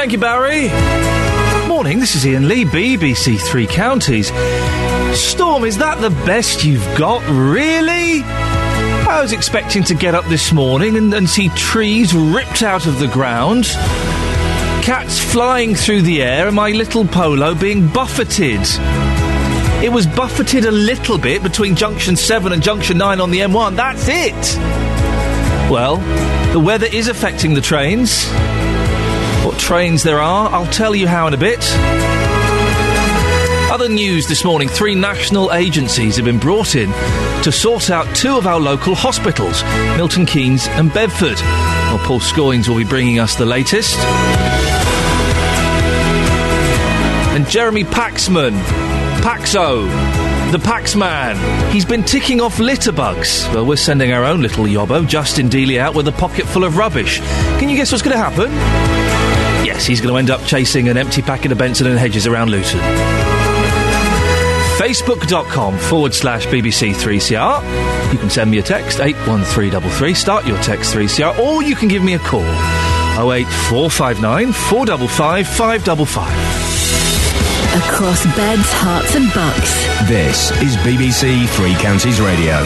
Thank you, Barry. Morning, this is Iain Lee, BBC Three Counties. Storm, is that the best you've got, really? I was expecting to get up this morning and see trees ripped out of the ground, cats flying through the air, and my little Polo being buffeted. It was buffeted a little bit between Junction 7 and Junction 9 on the M1. That's it! Well, the weather is affecting the trains. What trains there are, I'll tell you how in a bit. Other news this morning, 3 national agencies have been brought in to sort out 2 of our local hospitals, Milton Keynes and Bedford. Well, Paul Scoynes will be bringing us the latest. And Jeremy Paxman, Paxo, the Paxman, he's been ticking off litter bugs. Well, we're sending our own little yobbo, Justin Dealey, out with a pocket full of rubbish. Can you guess what's going to happen? Yes, he's going to end up chasing an empty packet of Benson and Hedges around Luton. Facebook.com/BBC3CR. You can send me a text, 81333, start your text 3CR, or you can give me a call, 08459 455 555. Across beds, hearts and bucks. This is BBC Three Counties Radio.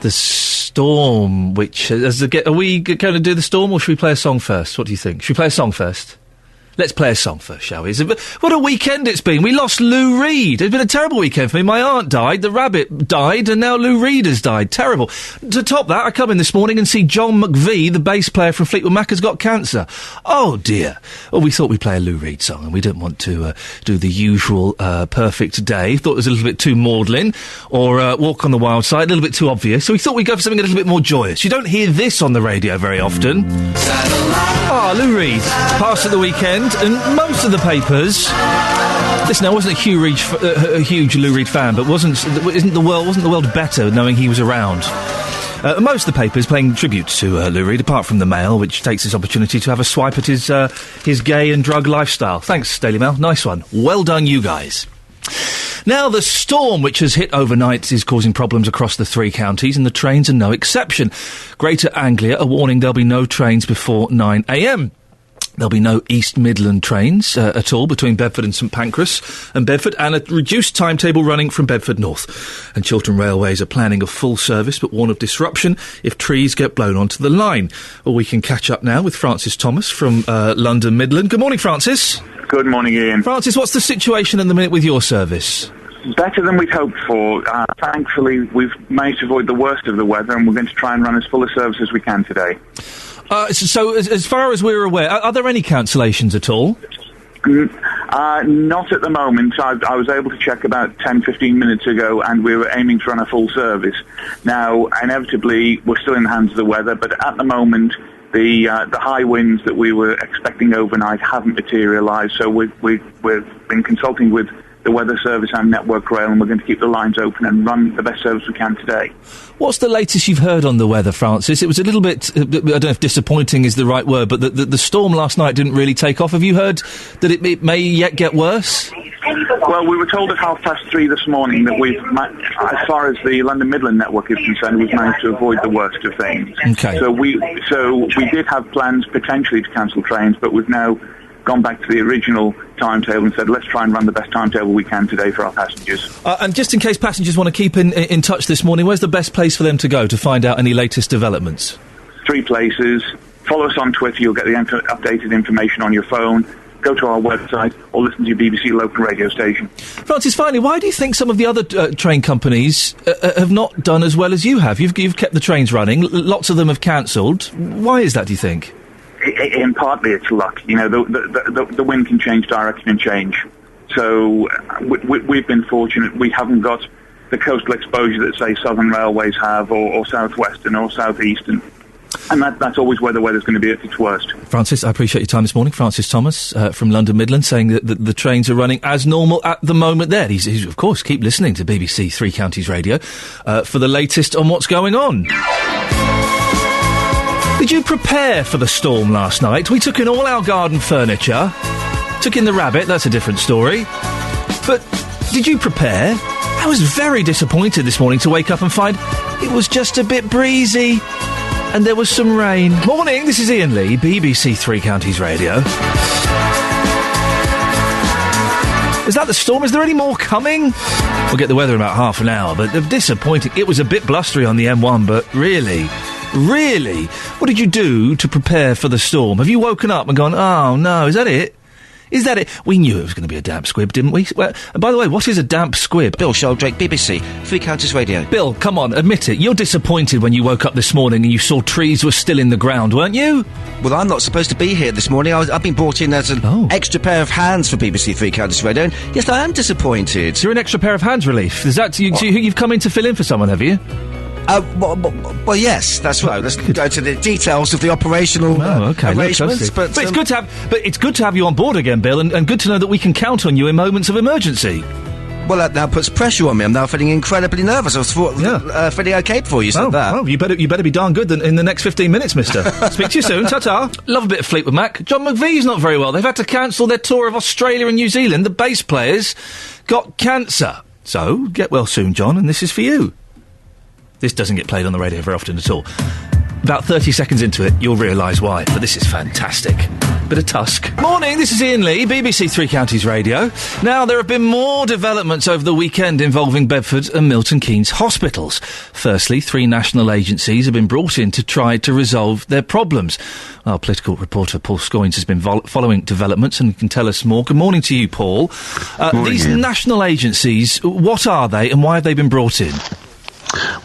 The storm, which... are we going to do the storm, or should we play a song first? What do you think? Should we play a song first? Let's play a song first, shall we? What a weekend it's been. We lost Lou Reed. It's been a terrible weekend for me. My aunt died, the rabbit died, and now Lou Reed has died. Terrible. To top that, I come in this morning and see John McVie, the bass player from Fleetwood Mac, has got cancer. Oh, dear. Well, we thought we'd play a Lou Reed song, and we didn't want to do the usual Perfect Day. Thought it was a little bit too maudlin, or Walk on the Wild Side, a little bit too obvious. So we thought we'd go for something a little bit more joyous. You don't hear this on the radio very often. Ah, Lou Reed passed at the weekend, and most of the papers... Listen, I wasn't a huge Lou Reed fan, but wasn't the world better knowing he was around? Most of the papers paying tribute to Lou Reed, apart from the Mail, which takes this opportunity to have a swipe at his gay and drug lifestyle. Thanks, Daily Mail. Nice one. Well done, you guys. Now, the storm which has hit overnight is causing problems across the 3 counties, and the trains are no exception. Greater Anglia are warning there'll be no trains before 9 a.m. There'll be no East Midland trains at all between Bedford and St Pancras and Bedford, and a reduced timetable running from Bedford North. And Chiltern Railways are planning a full service but warn of disruption if trees get blown onto the line. Well, we can catch up now with Francis Thomas from London Midland. Good morning, Francis. Good morning, Iain. Francis, what's the situation at the minute with your service? Better than we'd hoped for. Thankfully, we've managed to avoid the worst of the weather, and we're going to try and run as full a service as we can today. So as far as we're aware, are there any cancellations at all? Not at the moment. I was able to check about 10, 15 minutes ago, and we were aiming to run a full service. Now, inevitably, we're still in the hands of the weather, but at the moment, the high winds that we were expecting overnight haven't materialised, so we've been consulting with the weather service and Network Rail, and we're going to keep the lines open and run the best service we can today. What's the latest you've heard on the weather, Francis? It was a little bit, I don't know if disappointing is the right word, but the storm last night didn't really take off. Have you heard that it may yet get worse? Well, we were told at 3:30 this morning that as far as the London Midland network is concerned, we've managed to avoid the worst of things. Okay. So we did have plans potentially to cancel trains, but we've now gone back to the original timetable and said, let's try and run the best timetable we can today for our passengers. And just in case passengers want to keep in touch this morning, where's the best place for them to go to find out any latest developments? 3 places. Follow us on Twitter, you'll get the updated information on your phone. Go to our website or listen to your BBC local radio station. Francis, finally, why do you think some of the other train companies have not done as well as you have? You've kept the trains running, lots of them have cancelled. Why is that, do you think? In partly it's luck. You know, the wind can change direction and change. So we've been fortunate. We haven't got the coastal exposure that, say, Southern Railways have, or South Western or South Eastern. And that's always where the weather's going to be at its worst. Francis, I appreciate your time this morning. Francis Thomas from London Midland saying that the trains are running as normal at the moment there. He's of course, keep listening to BBC Three Counties Radio for the latest on what's going on. Did you prepare for the storm last night? We took in all our garden furniture. Took in the rabbit, that's a different story. But did you prepare? I was very disappointed this morning to wake up and find it was just a bit breezy. and there was some rain. Morning, this is Iain Lee, BBC Three Counties Radio. Is that the storm? Is there any more coming? We'll get the weather in about half an hour, but disappointing. It was a bit blustery on the M1, but really, what did you do to prepare for the storm? Have you woken up and gone, oh no, is that it? Is that it? We knew it was going to be a damp squib, didn't we? Well, by the way, what is a damp squib? Bill Sheldrake, BBC, Three Counties Radio. Bill, come on, admit it. You're disappointed when you woke up this morning and you saw trees were still in the ground, weren't you? Well, I'm not supposed to be here this morning. I've been brought in as an extra pair of hands for BBC Three Counties Radio, and yes, I am disappointed. So you're an extra pair of hands relief? Is that... so you've come in to fill in for someone, have you? Well, yes, that's right. Let's go to the details of the operational arrangements. But it's good to have you on board again, Bill, and good to know that we can count on you in moments of emergency. Well, that now puts pressure on me. I'm now feeling incredibly nervous. I was feeling okay before you said that. Well, you better be darn good in the next 15 minutes, mister. Speak to you soon. Ta-ta. Love a bit of Fleetwood Mac. John McVie's not very well. They've had to cancel their tour of Australia and New Zealand. The bass players got cancer. So, get well soon, John, and this is for you. This doesn't get played on the radio very often at all. About 30 seconds into it, you'll realise why, but this is fantastic. Bit of Tusk. Morning, this is Iain Lee, BBC Three Counties Radio. Now, there have been more developments over the weekend involving Bedford and Milton Keynes hospitals. Firstly, 3 national agencies have been brought in to try to resolve their problems. Our political reporter Paul Scoynes has been following developments and can tell us more. Good morning to you, Paul. These national agencies, what are they and why have they been brought in?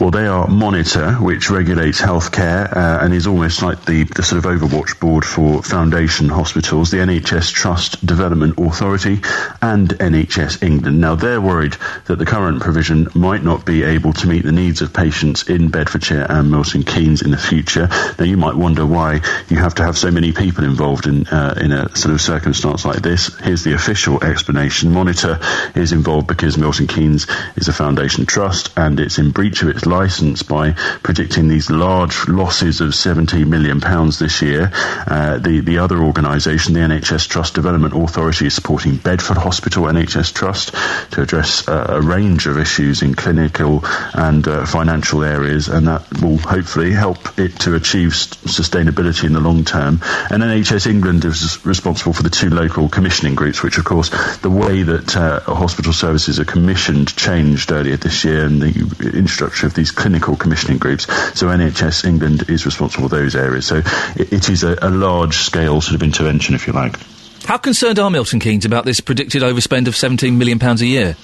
Well, they are Monitor, which regulates healthcare and is almost like the sort of Overwatch board for foundation hospitals, the NHS Trust Development Authority and NHS England. Now, they're worried that the current provision might not be able to meet the needs of patients in Bedfordshire and Milton Keynes in the future. Now, you might wonder why you have to have so many people involved in a sort of circumstance like this. Here's the official explanation. Monitor is involved because Milton Keynes is a foundation trust and it's in breach of its licence by predicting these large losses of £17 million this year. The other organisation, the NHS Trust Development Authority, is supporting Bedford Hospital NHS Trust to address a range of issues in clinical and financial areas, and that will hopefully help it to achieve sustainability in the long term. And NHS England is responsible for the 2 local commissioning groups, which of course the way that hospital services are commissioned changed earlier this year, and the structure of these clinical commissioning groups. So NHS England is responsible for those areas. So it is a large-scale sort of intervention, if you like. How concerned are Milton Keynes about this predicted overspend of £17 million a year?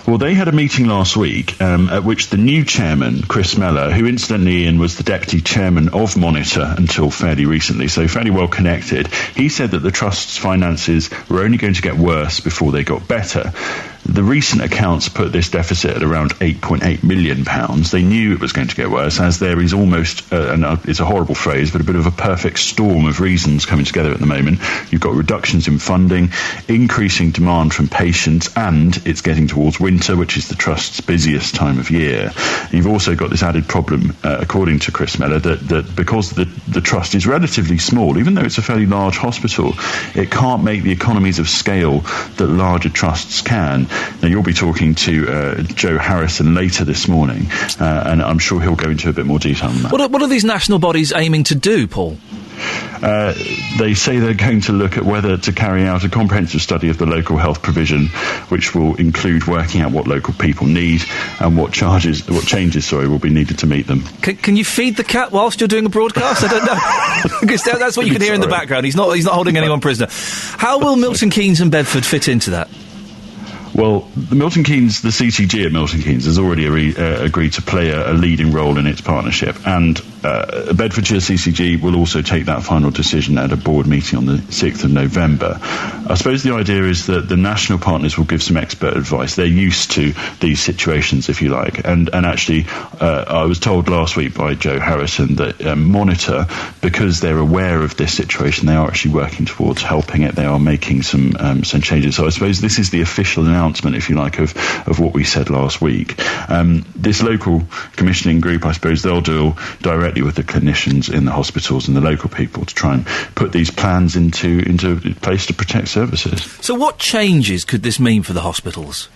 Well, they had a meeting last week at which the new chairman, Chris Mellor, who incidentally, Ian, was the deputy chairman of Monitor until fairly recently, so fairly well connected, he said that the trust's finances were only going to get worse before they got better. The recent accounts put this deficit at around £8.8 million. They knew it was going to get worse, as there is almost, and it's a horrible phrase, but a bit of a perfect storm of reasons coming together at the moment. You've got reductions in funding, increasing demand from patients, and it's getting towards winter, which is the Trust's busiest time of year. You've also got this added problem, according to Chris Mellor, that because the Trust is relatively small, even though it's a fairly large hospital, it can't make the economies of scale that larger trusts can. Now, you'll be talking to Joe Harrison later this morning, and I'm sure he'll go into a bit more detail on that. What are these national bodies aiming to do, Paul? They say they're going to look at whether to carry out a comprehensive study of the local health provision, which will include working out what local people need and what changes will be needed to meet them. Can you feed the cat whilst you're doing a broadcast? I don't know. Because that's what you can hear in the background. He's not holding anyone prisoner. How will Milton Keynes and Bedford fit into that? Well, the CCG at Milton Keynes has already agreed to play a leading role in its partnership, and Bedfordshire CCG will also take that final decision at a board meeting on the 6th of November. I suppose the idea is that the national partners will give some expert advice. They're used to these situations, if you like, and actually I was told last week by Joe Harrison that Monitor, because they're aware of this situation, they are actually working towards helping it. They are making some changes. So I suppose this is the official announcement, if you like, of what we said last week. This local commissioning group, I suppose they'll deal directly with the clinicians in the hospitals and the local people to try and put these plans into place to protect services. So what changes could this mean for the hospitals?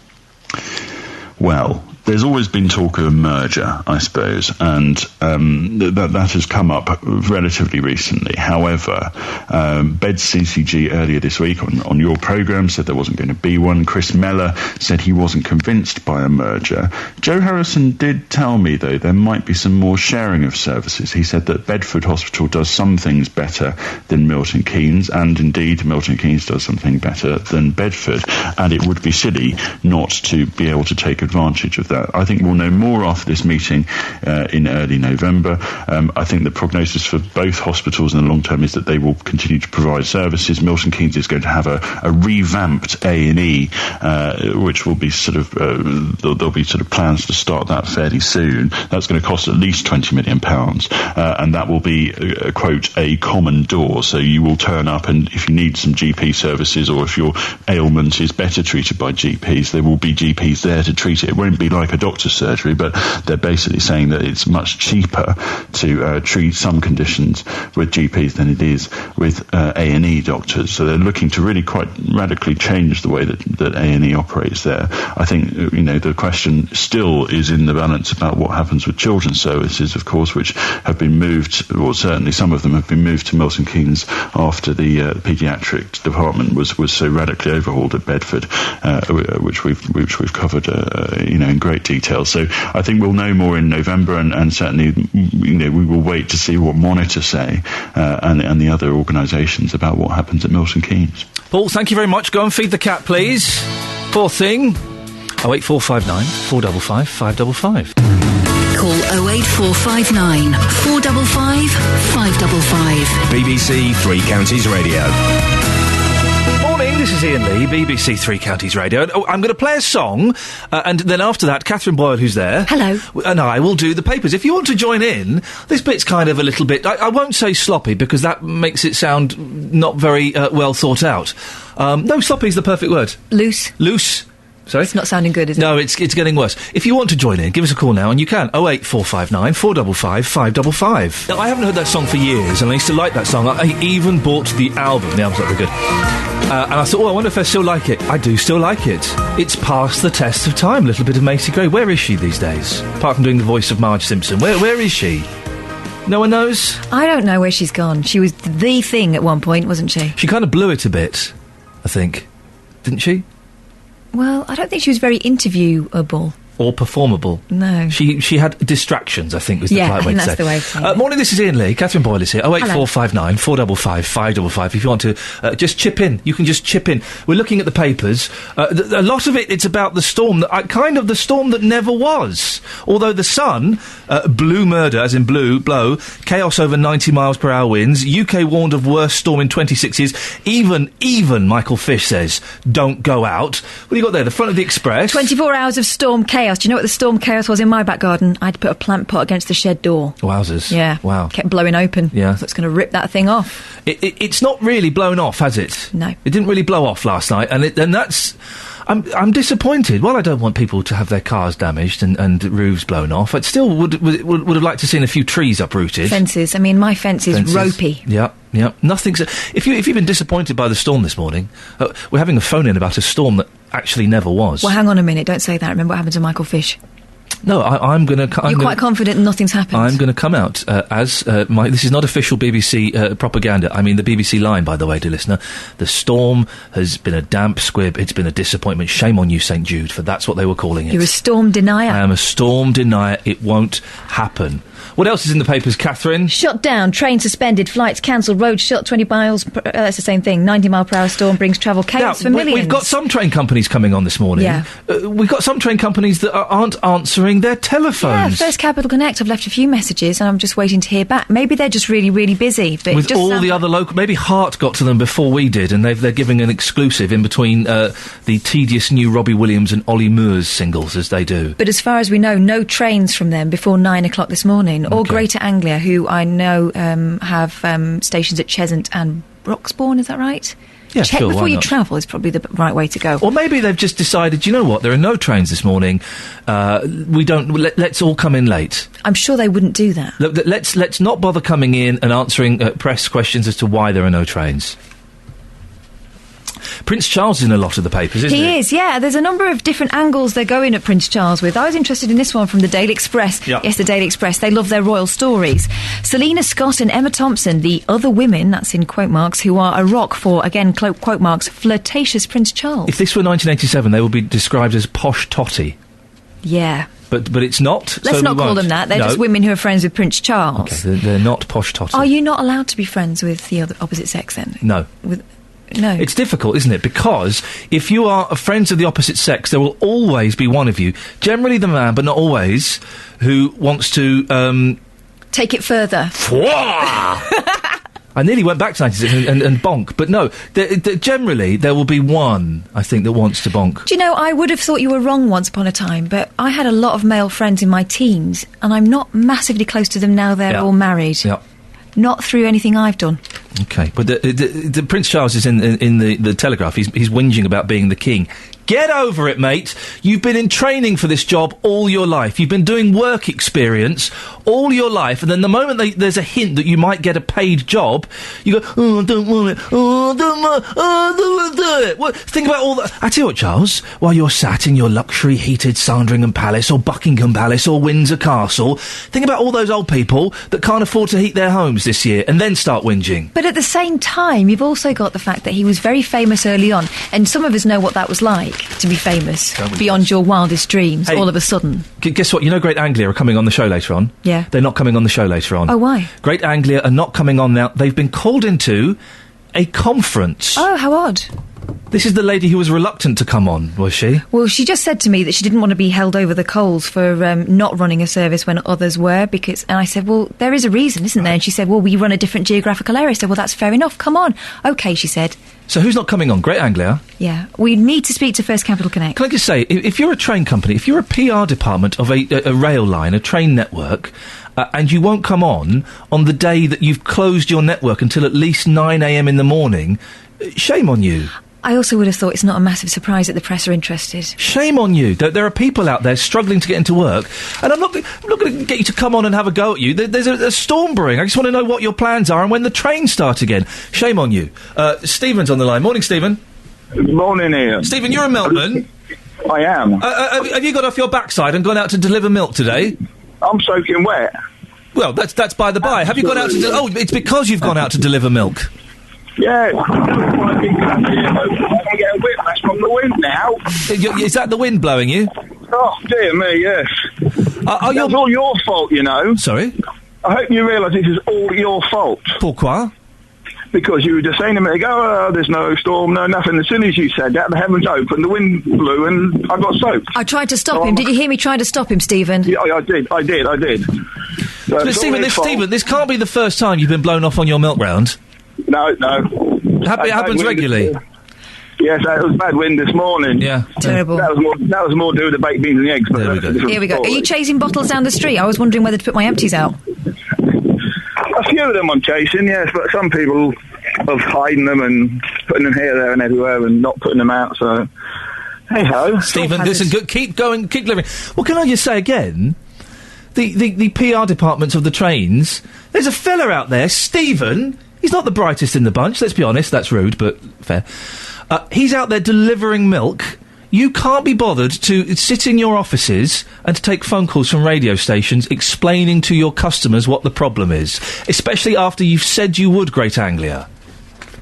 Well, there's always been talk of a merger, I suppose, and that has come up relatively recently. However, Beds CCG earlier this week on your programme said there wasn't going to be one. Chris Mellor said he wasn't convinced by a merger. Joe Harrison did tell me, though, there might be some more sharing of services. He said that Bedford Hospital does some things better than Milton Keynes, and indeed Milton Keynes does something better than Bedford, and it would be silly not to be able to take advantage of that. I think we'll know more after this meeting in early November. I think the prognosis for both hospitals in the long term is that they will continue to provide services. Milton Keynes is going to have a revamped A&E, which will be sort of there'll be sort of plans to start that fairly soon. That's going to cost at least £20 million, and that will be quote a common door. So you will turn up, and if you need some GP services, or if your ailment is better treated by GPs, there will be GPs there to treat it. It won't be like a doctor's surgery, but they're basically saying that it's much cheaper to treat some conditions with GPs than it is with A&E doctors. So they're looking to really quite radically change the way that A&E operates there. I think, the question still is in the balance about what happens with children's services, of course, which have been moved, or certainly some of them have been moved to Milton Keynes after the paediatric department was so radically overhauled at Bedford, which we've covered in great detail. So I think we'll know more in November, and certainly we will wait to see what Monitor say and the other organisations about what happens at Milton Keynes. Paul, thank you very much. Go and feed the cat, please. Poor thing. 08459 455 555. Call 08459 455 555. BBC Three Counties Radio. Morning, this is Iain Lee, BBC Three Counties Radio. I'm going to play a song, and then after that, Catherine Boyle, who's there... Hello. ...and I will do the papers. If you want to join in, this bit's kind of a little bit... I won't say sloppy, because that makes it sound not very well thought out. No, sloppy is the perfect word. Loose. Loose. Sorry? It's not sounding good, is it? No, it's getting worse. If you want to join in, give us a call now, and you can. 08459 455 555. Now, I haven't heard that song for years, and I used to like that song. I even bought the album. The album's not very good. And I thought, I wonder if I still like it. I do still like it. It's passed the test of time. A little bit of Macy Gray. Where is she these days? Apart from doing the voice of Marge Simpson. Where is she? No one knows? I don't know where she's gone. She was the thing at one point, wasn't she? She kind of blew it a bit, I think. Didn't she? Well, I don't think she was very interviewable. Or performable. No. She had distractions, I think was the polite way to say. that's the way to say it. Morning, this is Iain Lee. Catherine Boyle is here. 08459 455 555. If you want to just chip in, you can just chip in. We're looking at the papers. A lot of it's about the storm, kind of the storm that never was. Although the Sun, blew murder, as in blow, chaos over 90 miles per hour winds, UK warned of worst storm in 26 years. Even Michael Fish says, don't go out. What do you got there? The front of the Express. 24 hours of storm chaos. Do you know what the storm chaos was in my back garden? I had to put a plant pot against the shed door. Wowzers. Yeah. Wow. Kept blowing open. Yeah. So it's going to rip that thing off. It's not really blown off, has it? No. It didn't really blow off last night, and that's... I'm disappointed. Well, I don't want people to have their cars damaged and roofs blown off. I still would have liked to have seen a few trees uprooted. Fences. I mean, my fence is ropey. Yep. Nothing's... If you've been disappointed by the storm this morning, we're having a phone-in about a storm that actually never was. Well, hang on a minute. Don't say that. Remember what happened to Michael Fish? No, I'm going to... You're quite confident nothing's happened? I'm going to come out as... this is not official BBC propaganda. I mean the BBC line, by the way, dear listener. The storm has been a damp squib. It's been a disappointment. Shame on you, St Jude, for that's what they were calling it. You're a storm denier. I am a storm denier. It won't happen. What else is in the papers, Catherine? Shut down, train suspended, flights cancelled, roads shut, 20 miles... that's the same thing. 90 mile per hour storm brings travel chaos for millions. We've got some train companies coming on this morning. Yeah. We've got some train companies that aren't answering their telephones. Yeah, First Capital Connect, I've left a few messages and I'm just waiting to hear back. Maybe they're just really, really busy. But with all the other local... Maybe Hart got to them before we did, and they're giving an exclusive in between the tedious new Robbie Williams and Ollie Moores singles, as they do. But as far as we know, no trains from them before 9 o'clock this morning. Or Greater Anglia, who I know have stations at Cheshunt and Broxbourne, is that right? Yeah, Check sure, before why you not? travel is probably the right way to go. Or maybe they've just decided, you know what, there are no trains this morning, let's all come in late. I'm sure they wouldn't do that. Let's not bother coming in and answering press questions as to why there are no trains. Prince Charles is in a lot of the papers, isn't he? He is, yeah. There's a number of different angles they're going at Prince Charles with. I was interested in this one from the Daily Express. Yep. Yes, the Daily Express. They love their royal stories. Selena Scott and Emma Thompson, the other women, that's in quote marks, who are a rock for, again, quote marks, flirtatious Prince Charles. If this were 1987, they would be described as posh totty. Yeah. But it's not. Let's so not call them that. They're just women who are friends with Prince Charles. Okay, they're not posh totty. Are you not allowed to be friends with the opposite sex then? No. No. It's difficult, isn't it? Because if you are friends of the opposite sex, there will always be one of you, generally the man, but not always, who wants to... take it further. I nearly went back to 96 and bonk, but no. Generally, there will be one, I think, that wants to bonk. Do you know, I would have thought you were wrong once upon a time, but I had a lot of male friends in my teens, and I'm not massively close to them now they're all married. Yeah. Not through anything I've done. Okay, but the Prince Charles is in the Telegraph. He's whinging about being the king. Get over it, mate. You've been in training for this job all your life. You've been doing work experience all your life, and then the moment there's a hint that you might get a paid job, you go, oh, I don't want it. Oh, I don't want to do it. Well, think about all that. I tell you what, Charles, while you're sat in your luxury heated Sandringham Palace or Buckingham Palace or Windsor Castle, think about all those old people that can't afford to heat their homes this year, and then start whinging. But at the same time, you've also got the fact that he was very famous early on, and some of us know what that was like, to be famous beyond your wildest dreams, all of a sudden. Guess what? You know Great Anglia are coming on the show later on? Yeah. They're not coming on the show later on. Oh, why? Great Anglia are not coming on now. They've been called into a conference. Oh, how odd. This is the lady who was reluctant to come on, was she? Well, she just said to me that she didn't want to be held over the coals for not running a service when others were, and I said, well, there is a reason, isn't there? And she said, well, we run a different geographical area. I said, well, that's fair enough, come on. OK, she said. So who's not coming on? Great Anglia? Yeah. We need to speak to First Capital Connect. Can I just say, if you're a train company, if you're a PR department of a rail line, a train network, and you won't come on the day that you've closed your network until at least 9 a.m. in the morning, shame on you. I also would have thought it's not a massive surprise that the press are interested. Shame on you. There are people out there struggling to get into work, and I'm not going to get you to come on and have a go at you. There's a storm brewing. I just want to know what your plans are and when the trains start again. Shame on you. Stephen's on the line. Morning, Stephen. Morning, Ian. Stephen, you're a milkman. I am. Have you got off your backside and gone out to deliver milk today? I'm soaking wet. Well, that's by the by. Have you gone out to... Oh, it's because you've gone out to deliver milk. Yeah, I'm getting whiplash from the wind now. Is that the wind blowing you? Oh, dear me, yes. That's all your fault, you know. Sorry? I hope you realise this is all your fault. Pourquoi? Because you were just saying a minute ago, oh, there's no storm, no nothing. As soon as you said that, the heavens opened, the wind blew, and I got soaked. I tried to stop him. Did you hear me try to stop him, Stephen? Yeah, I did. Stephen, this can't be the first time you've been blown off on your milk round. No. It happens regularly. Yes, it was bad wind this morning. Yeah. Terrible. That was more to do with the baked beans and the eggs. But there we go. Here we go. Are you chasing bottles down the street? I was wondering whether to put my empties out. A few of them I'm chasing, yes, but some people are hiding them and putting them here, there and everywhere and not putting them out, so... Hey-ho. Stephen, listen, keep going, keep delivering. Well, can I just say again, the PR departments of the trains, there's a fella out there, Stephen... He's not the brightest in the bunch, let's be honest. That's rude, but fair. He's out there delivering milk. You can't be bothered to sit in your offices and to take phone calls from radio stations explaining to your customers what the problem is, especially after you've said you would, Great Anglia.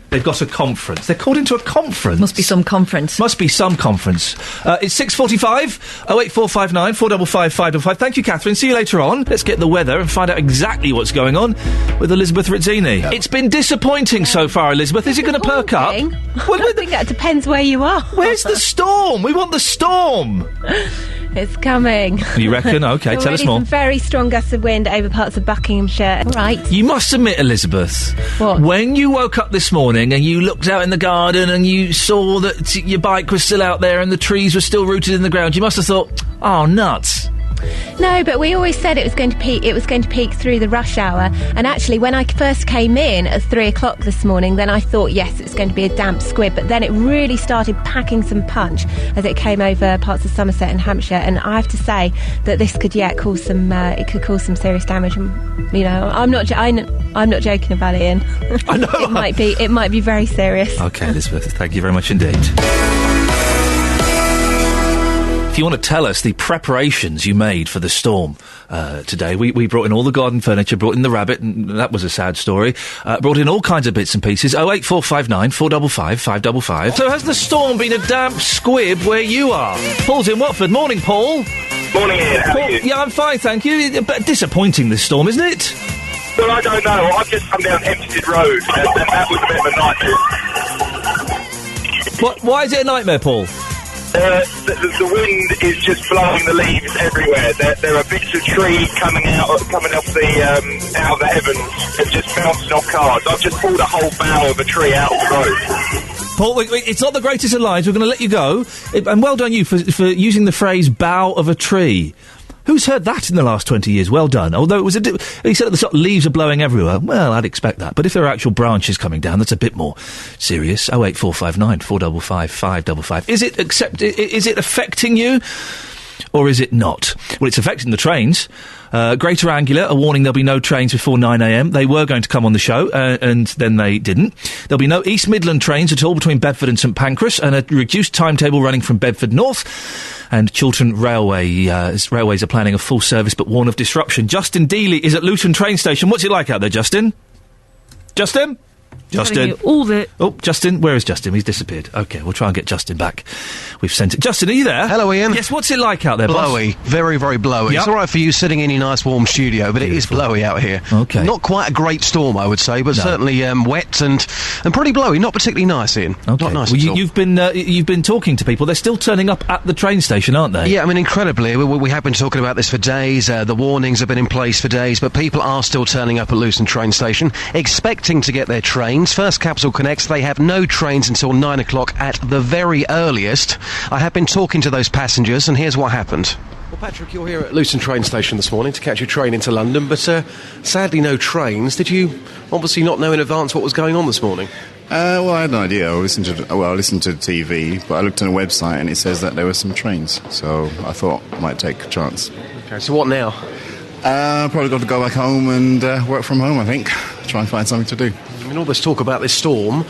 They've got a conference. They're called into a conference. Must be some conference. It's 6:45. 08459 455 555. Thank you, Catherine. See you later on. Let's get the weather and find out exactly what's going on with Elizabeth Rizzini. Yep. It's been disappointing so far, Elizabeth. Is it going to perk up? Well, I think that depends where you are. Where's the storm? We want the storm. It's coming. You reckon? OK, tell us more. Some very strong gusts of wind over parts of Buckinghamshire. Right. You must admit, Elizabeth, what? When you woke up this morning and you looked out in the garden and you saw that your bike was still out there and the trees were still rooted in the ground, you must have thought, oh, nuts. No, but we always said it was going to peak. It was going to peak through the rush hour. And actually, when I first came in at 3 o'clock this morning, then I thought, yes, it's going to be a damp squib. But then it really started packing some punch as it came over parts of Somerset and Hampshire. And I have to say that this could, cause some. It could cause some serious damage. And, I'm not joking about it, Ian. I know. It might be very serious. Okay, Elizabeth, thank you very much indeed. If you want to tell us the preparations you made for the storm today, we brought in all the garden furniture, brought in the rabbit, and that was a sad story. Brought in all kinds of bits and pieces. 08459 455 555. So has the storm been a damp squib where you are? Paul's in Watford. Morning, Paul. Morning, Ian. How are you? Yeah, I'm fine, thank you. But disappointing, this storm, isn't it? Well, I don't know. I've just come down Hempstead Road, and that was a bit of a nightmare. Why is it a nightmare, Paul? The wind is just blowing the leaves everywhere. There are bits of tree coming off the out of the heavens and just bouncing off cars. I've just pulled a whole bough of a tree out of the road. Paul, it's not the greatest of lines. We're going to let you go. And well done you for using the phrase bough of a tree. Who's heard that in the last 20 years? Well done. Although he said at the top, leaves are blowing everywhere. Well, I'd expect that. But if there are actual branches coming down, that's a bit more serious. 08459 455 555. Is it affecting you? Or is it not? Well, it's affecting the trains. Greater Anglia are warning there'll be no trains before 9am. They were going to come on the show, and then they didn't. There'll be no East Midland trains at all between Bedford and St Pancras, and a reduced timetable running from Bedford North. And Chiltern Railways are planning a full service but warn of disruption. Justin Dealey is at Luton train station. What's it like out there, Justin? Justin? Oh, Justin, where is Justin? He's disappeared. OK, we'll try and get Justin back. We've sent it. Justin, are you there? Hello, Ian. Yes, what's it like out there, blowy. Boss? Very, very blowy. Yep. It's all right for you sitting in your nice warm studio, but Beautiful. It is blowy out here. OK. Not quite a great storm, I would say, but certainly wet and pretty blowy. Not particularly nice, Ian. Okay. Not nice well, at all. You've been talking to people. They're still turning up at the train station, aren't they? Yeah, I mean, incredibly. We have been talking about this for days. The warnings have been in place for days, but people are still turning up at Luton train station, expecting to get their trains. First Capital connects. They have no trains until 9 o'clock at the very earliest. I have been talking to those passengers, and here's what happened. Well, Patrick, you're here at Luton train station this morning to catch your train into London, but sadly no trains. Did you obviously not know in advance what was going on this morning? Well, I had no idea. I listened to TV, but I looked on a website and it says that there were some trains, so I thought I might take a chance. Okay, so what now? Probably got to go back home and work from home, I think. Try and find something to do. I mean, all this talk about this storm,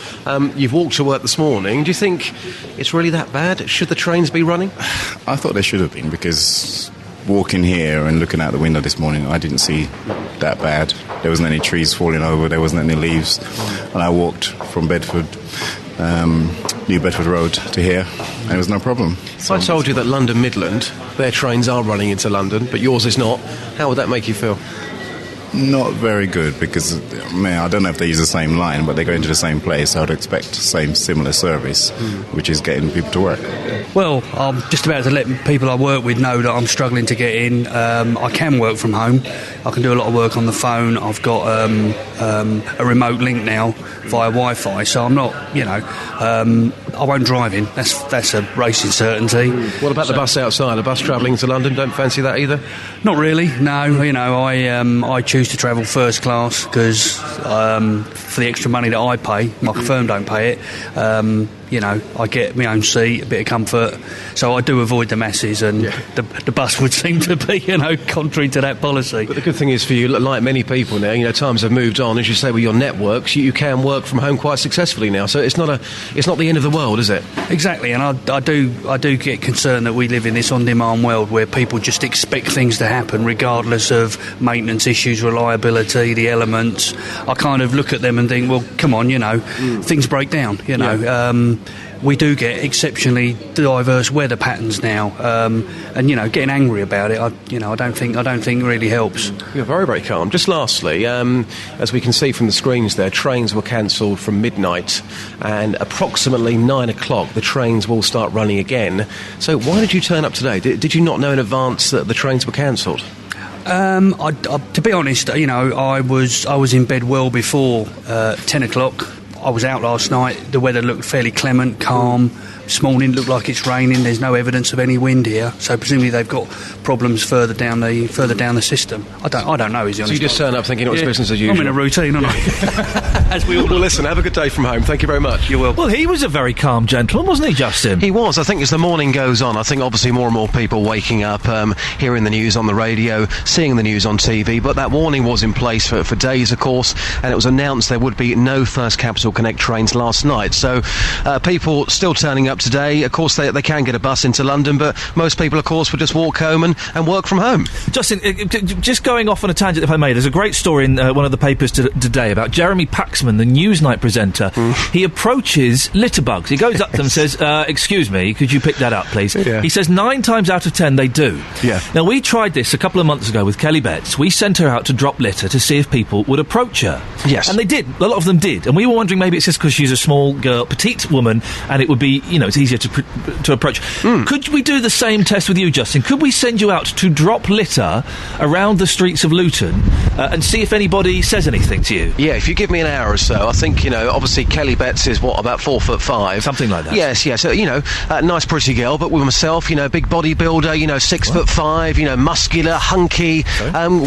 you've walked to work this morning. Do you think it's really that bad? Should the trains be running? I thought they should have been, because walking here and looking out the window this morning, I didn't see that bad. There wasn't any trees falling over, there wasn't any leaves. And I walked from Bedford, New Bedford Road to here, and there was no problem. If I told you that London Midland, their trains are running into London, but yours is not, how would that make you feel? Not very good, because I don't know if they use the same line, but they go into the same place, so I'd expect similar service, which is getting people to work. Well, I'm just about to let people I work with know that I'm struggling to get in. I can work from home. I can do a lot of work on the phone. I've got a remote link now via Wi-Fi, so I'm not, I won't drive in. That's a racing certainty. What about the bus outside? A bus travelling to London? Don't fancy that either? Not really, no. I choose to travel first class because for the extra money that I pay, my firm don't pay it, I get my own seat, a bit of comfort, so I do avoid the masses, and the bus would seem to be, contrary to that policy. But the good thing is for you, like many people now, times have moved on, as you say, with your networks, you can work from home quite successfully now, so it's not the end of the world, is it? Exactly, and I do get concerned that we live in this on-demand world where people just expect things to happen regardless of maintenance issues, reliability, the elements. I kind of look at them and think, well, come on, things break down, we do get exceptionally diverse weather patterns now, and getting angry about it, I don't think really helps. You're very, very calm. Just lastly, as we can see from the screens there, trains were cancelled from midnight, and approximately 9 o'clock the trains will start running again. So why did you turn up today? Did you not know in advance that the trains were cancelled? To be honest, I was in bed well before 10 o'clock. I was out last night. The weather looked fairly clement, calm, This morning looked like it's raining. There's no evidence of any wind here, so presumably they've got problems further down the system. I don't know. Is the honest. So you just turn up thinking it's business as usual. I'm in a routine, aren't I? As we all. Well, listen. Have a good day from home. Thank you very much. You will. Well, he was a very calm gentleman, wasn't he, Justin? He was. I think as the morning goes on, I think obviously more and more people waking up, hearing the news on the radio, seeing the news on TV. But that warning was in place for days, of course, and it was announced there would be no First Capital Connect trains last night. So people still turning up today. Of course, they can get a bus into London, but most people, of course, would just walk home and work from home. Justin, just going off on a tangent, if I may, there's a great story in one of the papers today about Jeremy Paxman, the Newsnight presenter. He approaches litterbugs. He goes up to them and says, excuse me, could you pick that up, please? Yeah. He says 9 times out of 10 they do. Yeah. Now, we tried this a couple of months ago with Kelly Betts. We sent her out to drop litter to see if people would approach her. Yes. And they did. A lot of them did. And we were wondering maybe it's just because she's a small girl, petite woman, and it would be, it's easier to approach. Could we do the same test with you, Justin? Could we send you out to drop litter around the streets of Luton and see if anybody says anything to you? Yeah, if you give me an hour or so. I think, obviously Kelly Betts is, about 4'5". Something like that. Yes. So, nice pretty girl, but with myself, big bodybuilder, 6'5", muscular, hunky.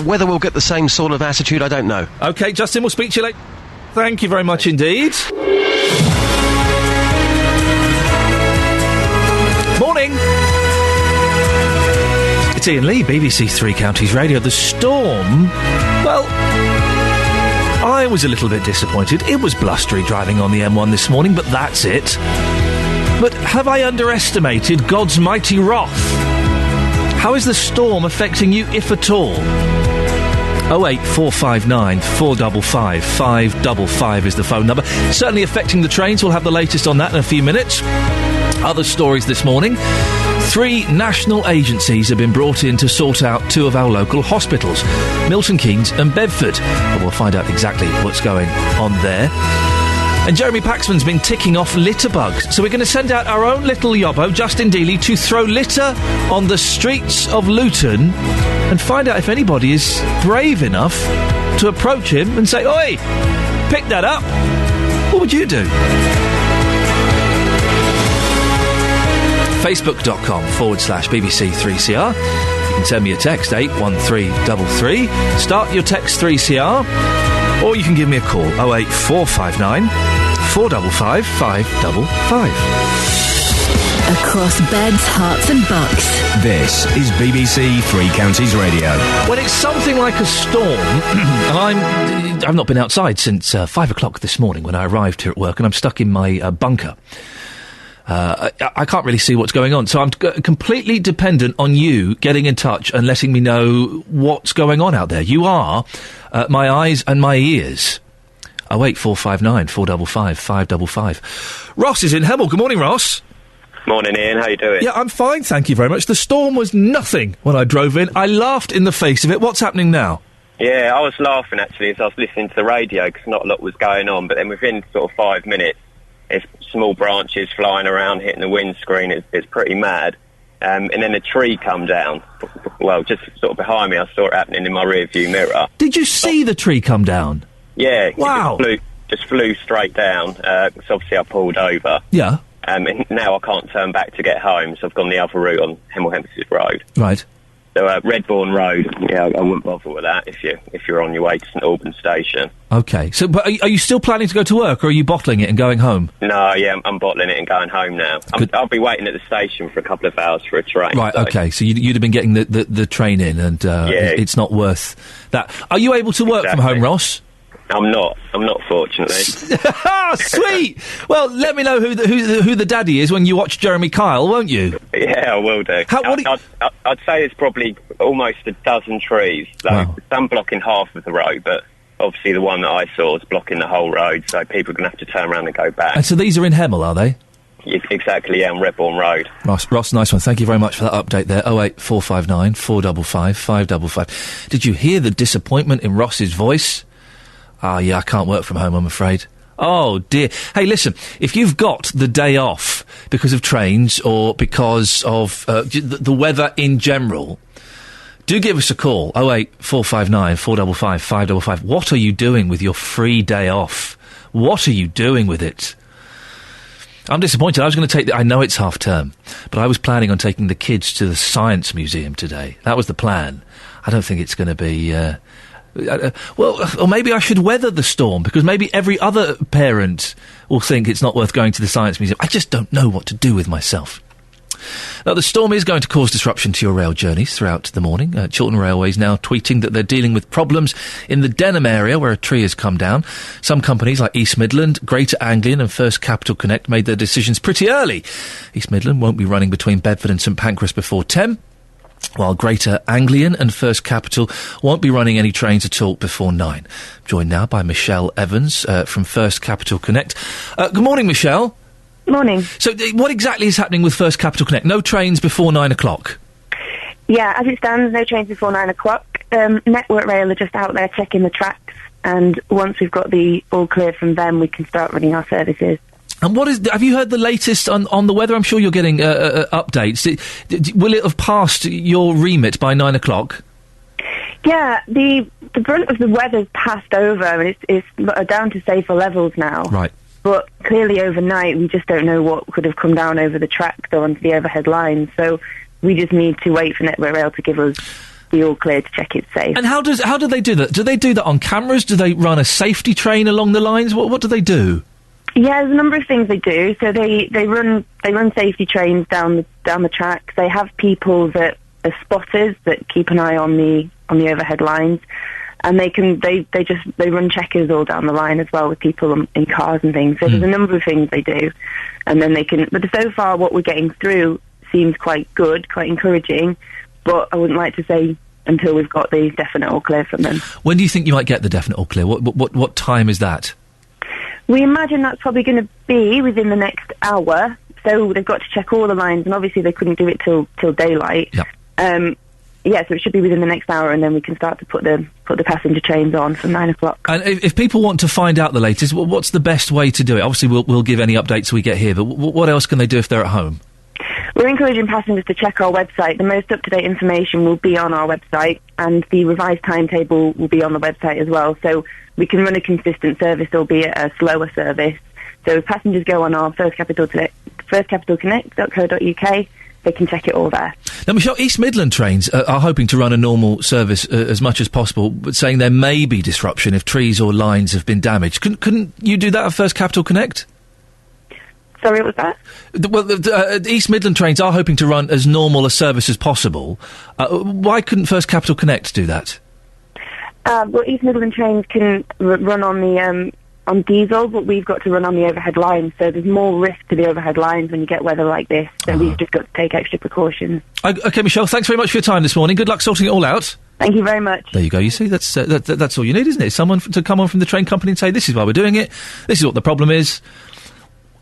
Whether we'll get the same sort of attitude, I don't know. OK, Justin, we'll speak to you later. Thank you very much indeed. Morning. It's Iain Lee, BBC Three Counties Radio. The storm, well, I was a little bit disappointed. It was blustery driving on the M1 this morning, but that's it. But have I underestimated God's mighty wrath? How is the storm affecting you, if at all? 08459 455 555 is the phone number. Certainly affecting the trains. We'll have the latest on that in a few minutes. Other stories this morning. 3 national agencies have been brought in to sort out 2 of our local hospitals, Milton Keynes and Bedford. And we'll find out exactly what's going on there. And Jeremy Paxman's been ticking off litterbugs. So we're going to send out our own little yobbo, Justin Dealey, to throw litter on the streets of Luton and find out if anybody is brave enough to approach him and say, "Oi, pick that up." What would you do? Facebook.com/BBC3CR. You can send me a text, 81333. Start your text 3CR. Or you can give me a call, 08459 455 555. Across beds, hearts and bucks. This is BBC Three Counties Radio. When it's something like a storm, and I've not been outside since 5 o'clock this morning when I arrived here at work, and I'm stuck in my bunker. I can't really see what's going on, so I'm completely dependent on you getting in touch and letting me know what's going on out there. You are my eyes and my ears. 08459 455 555. Ross is in Hemel. Good morning, Ross. Morning, Ian. How you doing? Yeah, I'm fine, thank you very much. The storm was nothing when I drove in. I laughed in the face of it. What's happening now? Yeah, I was laughing, actually, as I was listening to the radio, because not a lot was going on, but then within sort of 5 minutes, there's small branches flying around, hitting the windscreen. It's pretty mad. And then a tree come down. Well, just sort of behind me, I saw it happening in my rear view mirror. Did you see the tree come down? Yeah. Wow. It just flew straight down. So obviously I pulled over. Yeah. And now I can't turn back to get home, so I've gone the other route on Hemel Hempstead Road. Right. So Redbourne Road, yeah, I wouldn't bother with that if you're on your way to St Albans Station. Okay, so but are you still planning to go to work, or are you bottling it and going home? No, yeah, I'm bottling it and going home now. I'll be waiting at the station for a couple of hours for a train. Right, so. Okay, so you'd have been getting the train in, and it's not worth that. Are you able to work from home, Ross? I'm not, fortunately. Sweet! Well, let me know who the daddy is when you watch Jeremy Kyle, won't you? Yeah, I will do. I'd say there's probably almost a dozen trees. Wow. Some blocking half of the road, but obviously the one that I saw is blocking the whole road, so people are going to have to turn around and go back. And so these are in Hemel, are they? Exactly, yeah, on Redbourne Road. Ross, nice one. Thank you very much for that update there. 08459 455 555. Did you hear the disappointment in Ross's voice? Yeah, I can't work from home, I'm afraid. Oh, dear. Hey, listen, if you've got the day off because of trains or because of the weather in general, do give us a call, 08459 455 555. What are you doing with your free day off? What are you doing with it? I'm disappointed. I was going to take I know it's half term, but I was planning on taking the kids to the Science Museum today. That was the plan. I don't think it's going to be... or maybe I should weather the storm, because maybe every other parent will think it's not worth going to the Science Museum. I just don't know what to do with myself. Now, the storm is going to cause disruption to your rail journeys throughout the morning. Chiltern Railways now tweeting that they're dealing with problems in the Denham area where a tree has come down. Some companies like East Midland, Greater Anglian and First Capital Connect made their decisions pretty early. East Midland won't be running between Bedford and St Pancras before 10, while Greater Anglian and First Capital won't be running any trains at all before 9. Joined now by Michelle Evans from First Capital Connect. Good morning, Michelle. Morning. So what exactly is happening with First Capital Connect? No trains before 9 o'clock? Yeah, as it stands, no trains before 9 o'clock. Network Rail are just out there checking the tracks, and once we've got the all clear from them, we can start running our services. And have you heard the latest on the weather? I'm sure you're getting updates. Will it have passed your remit by 9 o'clock? Yeah, the brunt of the weather's passed over, and it's down to safer levels now. Right. But clearly overnight, we just don't know what could have come down over the tracks or onto the overhead lines. So we just need to wait for Network Rail to give us the all clear to check it's safe. And how do they do that? Do they do that on cameras? Do they run a safety train along the lines? What do they do? Yeah, there's a number of things they do. So they run safety trains down the tracks. They have people that are spotters that keep an eye on the overhead lines. And they run checkers all down the line as well with people in cars and things. So there's a number of things they do, and then but so far what we're getting through seems quite good, quite encouraging. But I wouldn't like to say until we've got the definite all clear from them. When do you think you might get the definite all clear? What time is that? We imagine that's probably going to be within the next hour. So they've got to check all the lines, and obviously they couldn't do it till daylight. Yeah. Yeah, so it should be within the next hour, and then we can start to put the passenger trains on from 9 o'clock. And if people want to find out the latest, what's the best way to do it? Obviously, we'll give any updates we get here, but what else can they do if they're at home? We're encouraging passengers to check our website. The most up-to-date information will be on our website, and the revised timetable will be on the website as well. So we can run a consistent service, albeit a slower service. So if passengers go on our firstcapitalconnect.co.uk, they can check it all there. Now, Michelle, East Midland trains are hoping to run a normal service as much as possible, but saying there may be disruption if trees or lines have been damaged. Couldn't you do that at First Capital Connect? Sorry, what was that? East Midland trains are hoping to run as normal a service as possible. Why couldn't First Capital Connect do that? Well, East Midland trains can run on the on diesel, but we've got to run on the overhead lines, so there's more risk to the overhead lines when you get weather like this, so we've just got to take extra precautions. OK, Michelle, thanks very much for your time this morning. Good luck sorting it all out. Thank you very much. There you go. You see, that's all you need, isn't it? Someone to come on from the train company and say, this is why we're doing it, this is what the problem is.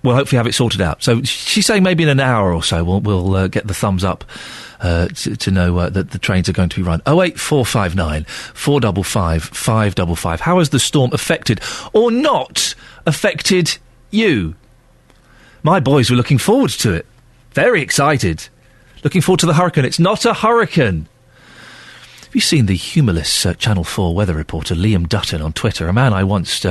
We'll hopefully have it sorted out. So she's saying maybe in an hour or so we'll get the thumbs up to know that the trains are going to be run. 08459 455 555. How has the storm affected or not affected you? My boys were looking forward to it. Very excited. Looking forward to the hurricane. It's not a hurricane. Have you seen the humorless Channel 4 weather reporter Liam Dutton on Twitter? A man I once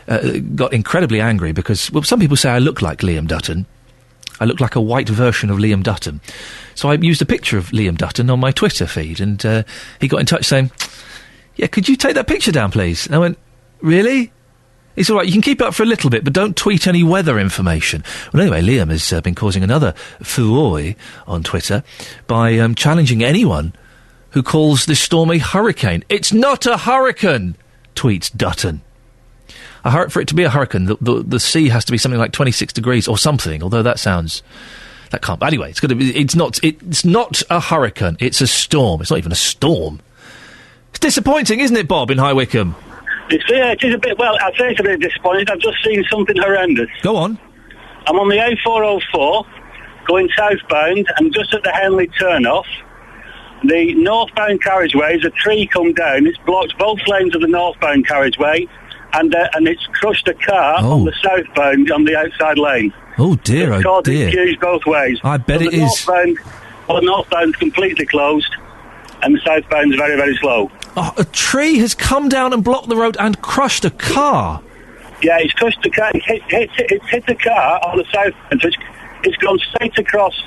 got incredibly angry because, well, some people say I look like Liam Dutton. I look like a white version of Liam Dutton. So I used a picture of Liam Dutton on my Twitter feed, and he got in touch saying, yeah, could you take that picture down, please? And I went, really? It's all right, you can keep it up for a little bit, but don't tweet any weather information. Well, anyway, Liam has been causing another furore on Twitter by challenging anyone who calls this storm a hurricane. It's not a hurricane, tweets Dutton. For it to be a hurricane, the sea has to be something like 26 degrees or something, although that can't. Anyway, it's not a hurricane, it's a storm. It's not even a storm. It's disappointing, isn't it, Bob, in High Wycombe? It is a bit, well, I'd say it's a bit disappointing. I've just seen something horrendous. Go on. I'm on the A404, going southbound, and just at the Henley turn-off, the northbound carriageway, a tree come down, it's blocked both lanes of the northbound carriageway, and it's crushed a car on the southbound on the outside lane. Oh dear, oh dear. It's queues both ways. I bet it is. The northbound's completely closed, and the southbound's very, very slow. Oh, a tree has come down and blocked the road and crushed a car. Yeah, it's crushed the car. It's hit the car on the southbound. So it's gone straight across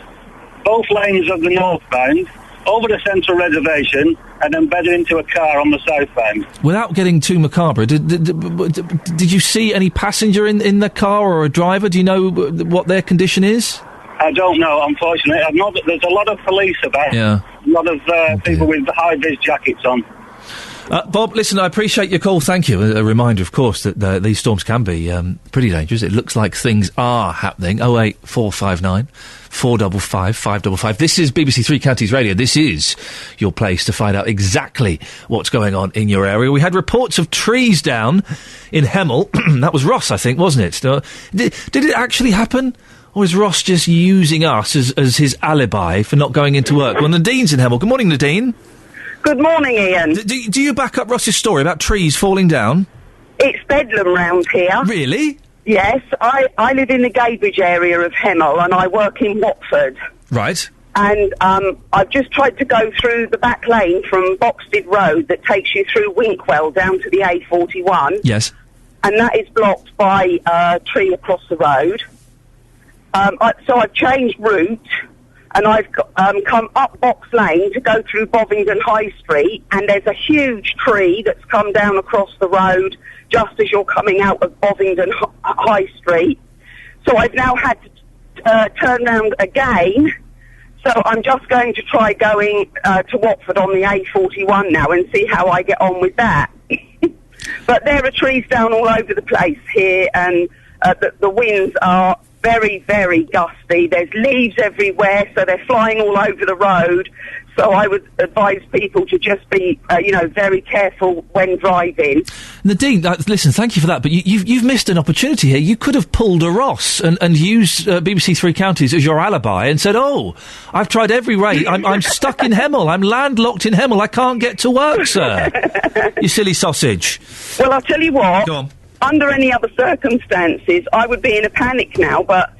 both lanes of the northbound, over the central reservation, and embedded into a car on the southbound. Without getting too macabre, did you see any passenger in the car or a driver? Do you know what their condition is? I don't know, unfortunately. There's a lot of police about. Yeah. A lot of people with high-vis jackets on. Bob, listen, I appreciate your call. Thank you. A reminder, of course, that these storms can be pretty dangerous. It looks like things are happening. 08459 455 555. This is BBC Three Counties Radio. This is your place to find out exactly what's going on in your area. We had reports of trees down in Hemel. That was Ross, I think, wasn't it? Did it actually happen? Or is Ross just using us as his alibi for not going into work? Well, Nadine's in Hemel. Good morning, Nadine. Good morning, Ian. Do you back up Ross's story about trees falling down? It's bedlam round here. Really? Yes, I live in the Gadebridge area of Hemel and I work in Watford. Right. And I've just tried to go through the back lane from Boxted Road that takes you through Winkwell down to the A41. Yes. And that is blocked by a tree across the road. So I've changed route. And I've come up Box Lane to go through Bovingdon High Street, and there's a huge tree that's come down across the road just as you're coming out of Bovingdon High Street. So I've now had to turn round again. So I'm just going to try going to Watford on the A41 now and see how I get on with that. But there are trees down all over the place here, and the winds are very, very gusty. There's leaves everywhere, so they're flying all over the road. So I would advise people to just be, very careful when driving. Nadine, listen, thank you for that, but you've missed an opportunity here. You could have pulled a Ross and used BBC Three Counties as your alibi and said, I've tried every way. I'm stuck in Hemel. I'm landlocked in Hemel. I can't get to work, sir. You silly sausage. Well, I'll tell you what. Go on. Under any other circumstances, I would be in a panic now, but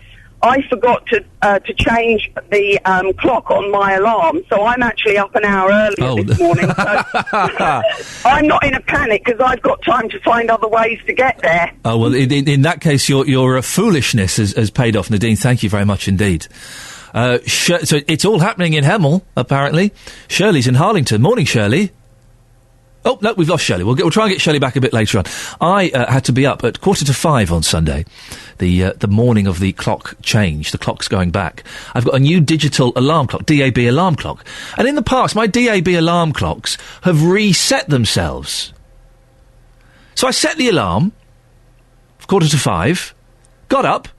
I forgot to change the clock on my alarm, so I'm actually up an hour earlier this morning. So I'm not in a panic because I've got time to find other ways to get there. Oh, well, in that case, your foolishness has paid off, Nadine. Thank you very much indeed. So it's all happening in Hemel, apparently. Shirley's in Harlington. Morning, Shirley. Oh, no, we've lost Shirley. We'll try and get Shirley back a bit later on. I had to be up at 4:45 on Sunday, the morning of the clock change. The clock's going back. I've got a new digital alarm clock, DAB alarm clock. And in the past, my DAB alarm clocks have reset themselves. So I set the alarm, 4:45, got up,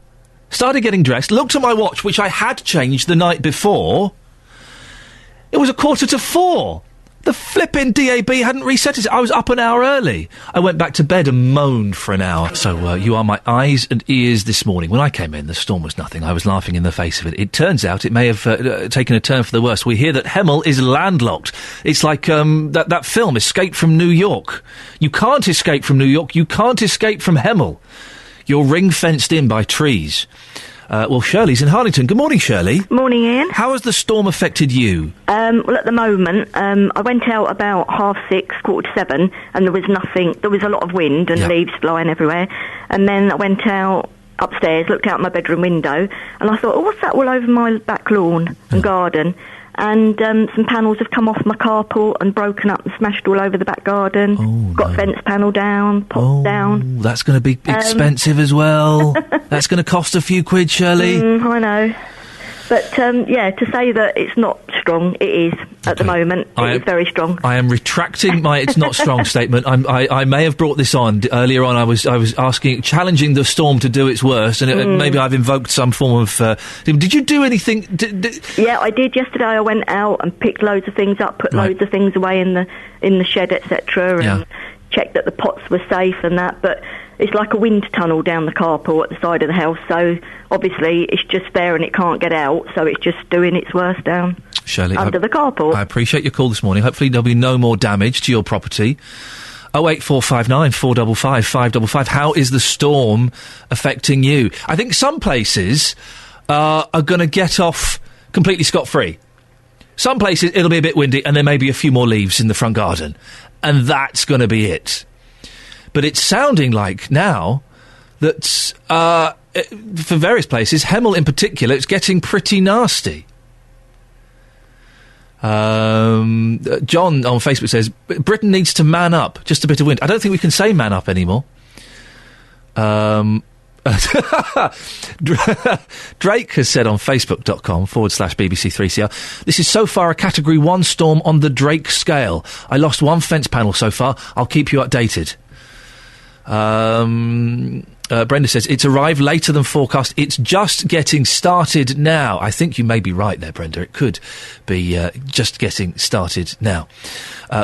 started getting dressed, looked at my watch, which I had changed the night before. It was 4:45. The flipping DAB hadn't reset it. I was up an hour early. I went back to bed and moaned for an hour. So you are my eyes and ears this morning. When I came in, the storm was nothing. I was laughing in the face of it. It turns out it may have taken a turn for the worse. We hear that Hemel is landlocked. It's like that film, Escape from New York. You can't escape from New York. You can't escape from Hemel. You're ring-fenced in by trees. Well, Shirley's in Harlington. Good morning, Shirley. Morning, Ian. How has the storm affected you? Well, at the moment, I went out about 6:30, 7:15, and there was nothing. There was a lot of wind and leaves flying everywhere. And then I went out upstairs, looked out my bedroom window, and I thought, what's that all over my back lawn and garden? And some panels have come off my carport and broken up and smashed all over the back garden. Got fence panel down, popped down. That's going to be expensive as well. That's going to cost a few quid, Shirley. I know. But, to say that it's not strong, it is at the moment. It is very strong. I am retracting my it's not strong statement. I may have brought this on. Earlier on, I was challenging the storm to do its worst, and maybe I've invoked some form of... did you do anything? Yeah, I did. Yesterday I went out and picked loads of things up, put loads of things away in the shed, etc., and checked that the pots were safe and that, but... It's like a wind tunnel down the carport at the side of the house, so obviously it's just there and it can't get out, so it's just doing its worst down Shirley, under the carport. I appreciate your call this morning. Hopefully there'll be no more damage to your property. 08459 455 555. How is the storm affecting you? I think some places are going to get off completely scot-free. Some places it'll be a bit windy and there may be a few more leaves in the front garden, and that's going to be it. But it's sounding like now that for various places, Hemel in particular, it's getting pretty nasty. John on Facebook says, Britain needs to man up. Just a bit of wind. I don't think we can say man up anymore. Drake has said on facebook.com/BBC3CR, this is so far a Category 1 storm on the Drake scale. I lost one fence panel so far. I'll keep you updated. Brenda says, it's arrived later than forecast. It's just getting started now. I think you may be right there, Brenda. It could be just getting started now.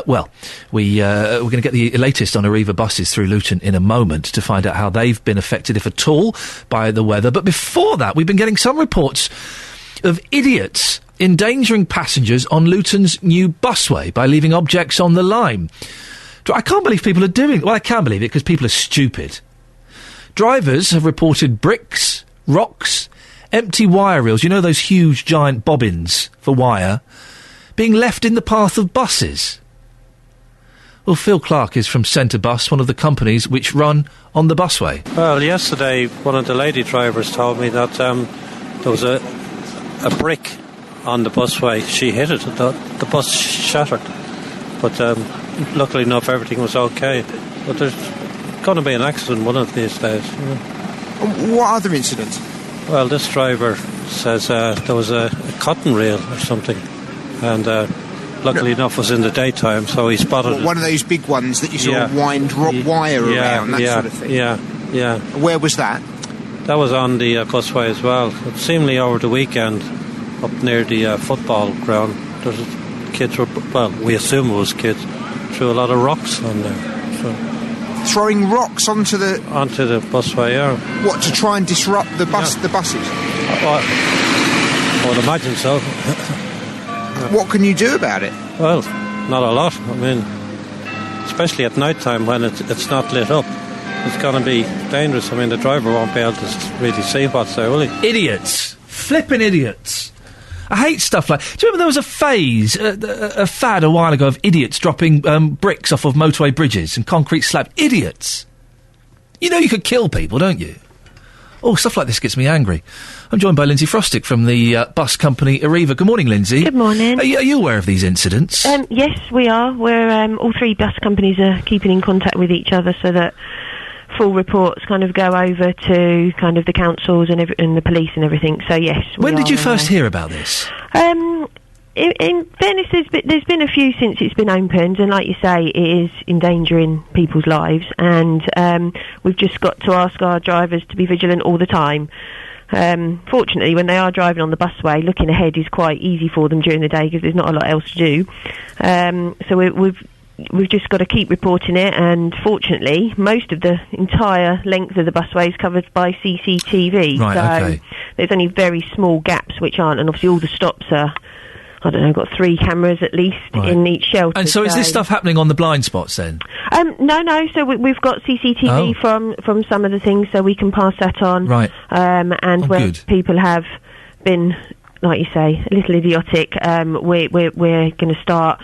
We're going to get the latest on Arriva buses through Luton in a moment to find out how they've been affected, if at all, by the weather. But before that, we've been getting some reports of idiots endangering passengers on Luton's new busway by leaving objects on the line. I can't believe people are doing it. Well, I can believe it because people are stupid. Drivers have reported bricks, rocks, empty wire reels, you know those huge giant bobbins for wire, being left in the path of buses. Well, Phil Clark is from Centre Bus, one of the companies which run on the busway. Well, yesterday one of the lady drivers told me that there was a brick on the busway. She hit it, the bus shattered. But luckily enough, everything was okay. But there's going to be an accident one of these days. You know. What other incidents? Well, this driver says there was a cotton reel or something, and luckily enough was in the daytime, so he spotted it. One of those big ones that you sort of wind wire around, that sort of thing? Yeah. Where was that? That was on the busway as well. It seemingly over the weekend, up near the football ground, kids were, well, we assume it was kids, threw a lot of rocks on there. So. Throwing rocks onto the busway, yeah. What, to try and disrupt the buses? Well, I would imagine so. What can you do about it? Well, not a lot. I mean, especially at night time when it's not lit up, it's going to be dangerous. I mean, the driver won't be able to really see what's there, will he? Idiots. Flipping idiots. I hate stuff like... Do you remember there was a phase, a fad a while ago of idiots dropping bricks off of motorway bridges and concrete slabs? Idiots! You know you could kill people, don't you? Oh, stuff like this gets me angry. I'm joined by Lindsay Frostick from the bus company Arriva. Good morning, Lindsay. Good morning. Are you aware of these incidents? Yes, we are. We're all three bus companies are keeping in contact with each other so that full reports kind of go over to kind of the councils and the police and everything. So yes. When did you first hear about this? In fairness, there's been a few since it's been opened, and like you say, it is endangering people's lives, and we've just got to ask our drivers to be vigilant all the time. Fortunately, when they are driving on the busway, looking ahead is quite easy for them during the day because there's not a lot else to do. So we've just got to keep reporting it, and fortunately most of the entire length of the busway is covered by CCTV. Right, so okay. There's only very small gaps which aren't, and obviously all the stops are, I don't know, got 3 cameras at least in each shelter. And so is this stuff happening on the blind spots then? No, so we've got CCTV from some of the things, so we can pass that on. Right. And where good. people have been, like you say, a little idiotic, we're going to start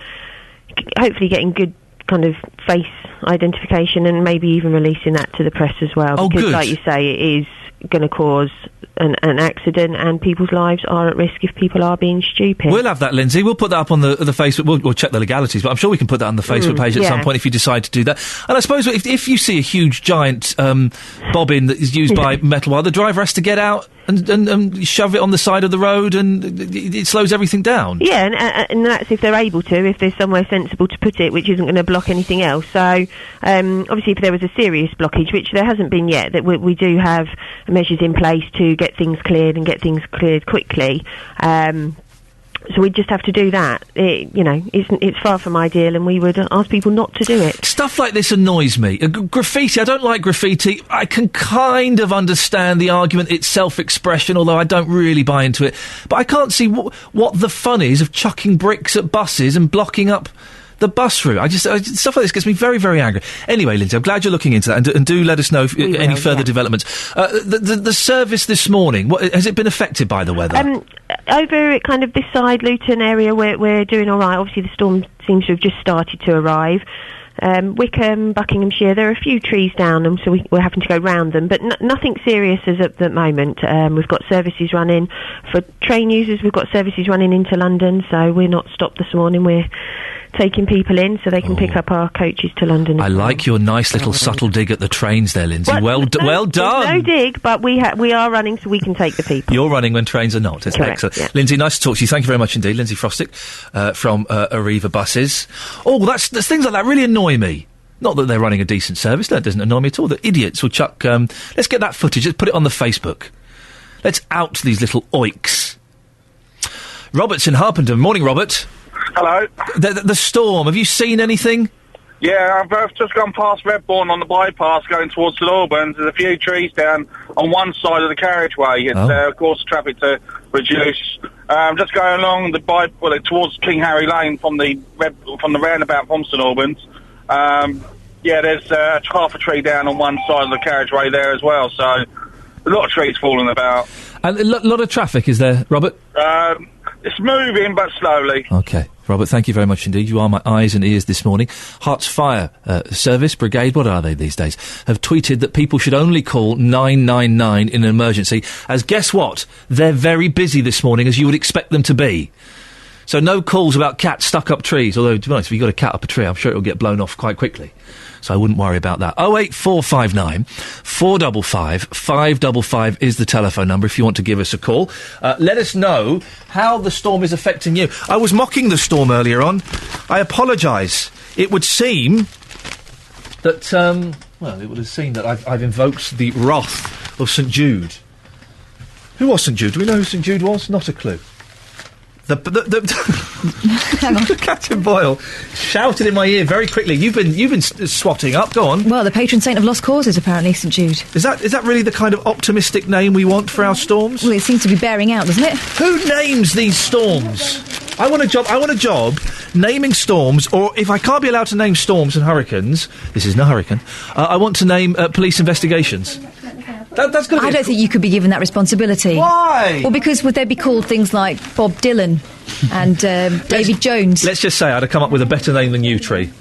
hopefully getting good kind of face identification and maybe even releasing that to the press as well. Because good. Like you say, it is going to cause an accident, and people's lives are at risk if people are being stupid. We'll have that, Lindsay. We'll put that up on the Facebook. We'll check the legalities, but I'm sure we can put that on the Facebook page at some point if you decide to do that. And I suppose if you see a huge giant bobbin that is used by metal wire, the driver has to get out and shove it on the side of the road, and it slows everything down. Yeah, and that's if they're able to, if there's somewhere sensible to put it, which isn't going to block anything else. So, obviously, if there was a serious blockage, which there hasn't been yet, that we do have measures in place to get things cleared and get things cleared quickly. So we just have to do that. It's far from ideal, and we would ask people not to do it. Stuff like this annoys me. Graffiti, I don't like graffiti. I can kind of understand the argument, it's self-expression, although I don't really buy into it. But I can't see what the fun is of chucking bricks at buses and blocking up the bus route. Stuff like this gets me very, very angry. Anyway, Lindsay, I'm glad you're looking into that, and do let us know if any further developments. The service this morning, has it been affected by the weather? Over at kind of this side Luton area, we're doing all right. Obviously, the storm seems to have just started to arrive. Wickham, Buckinghamshire, there are a few trees down, and so we're having to go round them, but nothing serious as at the moment. We've got services running for train users. We've got services running into London, so we're not stopped this morning. We're taking people in so they can pick up our coaches to London. I like your nice little subtle dig at the trains there, Lindsay. Well done. No dig, but we are running so we can take the people. You're running when trains are not. It's Correct, excellent. yeah. Lindsay, nice to talk to you. Thank you very much indeed. Lindsay Frostick from Arriva Buses. Oh, that's things like that really annoy me. Not that they're running a decent service. That doesn't annoy me at all. The idiots will chuck... let's get that footage. Let's put it on the Facebook. Let's out these little oiks. Robert's in Harpenden. Morning, Robert. Hello. The storm. Have you seen anything? Yeah, I've just gone past Redbourne on the bypass going towards St Albans. There's a few trees down on one side of the carriageway. It's of course traffic to reduce. Just going along towards King Harry Lane from the roundabout from St Albans. There's half a tree down on one side of the carriageway there as well. So a lot of trees falling about. And a lot of traffic, is there, Robert? It's moving, but slowly. OK. Robert, thank you very much indeed. You are my eyes and ears this morning. Herts Fire Service, Brigade, what are they these days, have tweeted that people should only call 999 in an emergency, as guess what? They're very busy this morning, as you would expect them to be. So no calls about cats stuck up trees, although, to be honest, if you've got a cat up a tree, I'm sure it'll get blown off quite quickly. So I wouldn't worry about that. 08459 455 555 is the telephone number if you want to give us a call. Let us know how the storm is affecting you. I was mocking the storm earlier on. I apologise. It would seem that, it would have seemed that I've invoked the wrath of St Jude. Who was St Jude? Do we know who St Jude was? Not a clue. Hang on. Captain Boyle shouted in my ear very quickly. You've been swatting up. Go on. Well, the patron saint of lost causes, apparently, St Jude. Is that really the kind of optimistic name we want for our storms? Well, it seems to be bearing out, doesn't it? Who names these storms? I want a job naming storms, or if I can't be allowed to name storms and hurricanes, this isn't a hurricane, I want to name police investigations. That's gonna be I don't think you could be given that responsibility. Why? Well, because would they be called things like Bob Dylan and David Jones? Let's just say I'd have come up with a better name than you, Tree.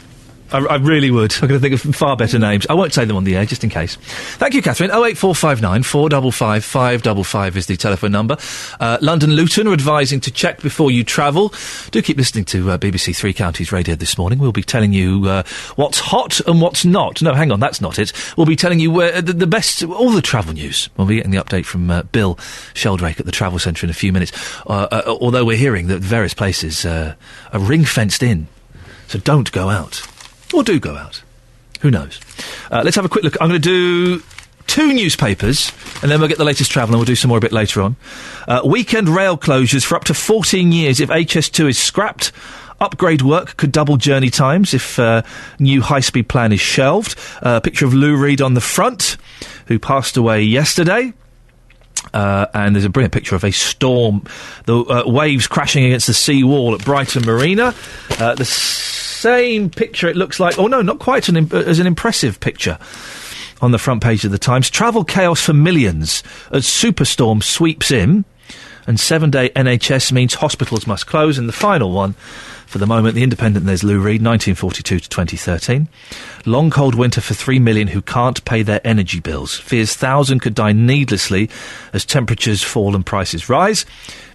I really would. I'm going to think of far better names. I won't say them on the air, just in case. Thank you, Catherine. 08459 455 555 is the telephone number. London Luton are advising to check before you travel. Do keep listening to BBC Three Counties Radio this morning. We'll be telling you what's hot and what's not. No, hang on, that's not it. We'll be telling you the best, all the travel news. We'll be getting the update from Bill Sheldrake at the Travel Centre in a few minutes. Although we're hearing that various places are ring-fenced in. So don't go out. Or do go out. Who knows? Let's have a quick look. I'm going to do 2 newspapers, and then we'll get the latest travel, and we'll do some more a bit later on. Weekend rail closures for up to 14 years if HS2 is scrapped. Upgrade work could double journey times if new high-speed plan is shelved. Picture of Lou Reed on the front, who passed away yesterday. And there's a brilliant picture of a storm, the waves crashing against the sea wall at Brighton Marina. The same picture, it looks like... Oh, no, not quite as an impressive picture on the front page of the Times. Travel chaos for millions as superstorm sweeps in, and 7-day NHS means hospitals must close. And the final one, for the moment, The Independent, there's Lou Reed, 1942 to 2013. Long cold winter for 3 million who can't pay their energy bills. Fears 1,000 could die needlessly as temperatures fall and prices rise.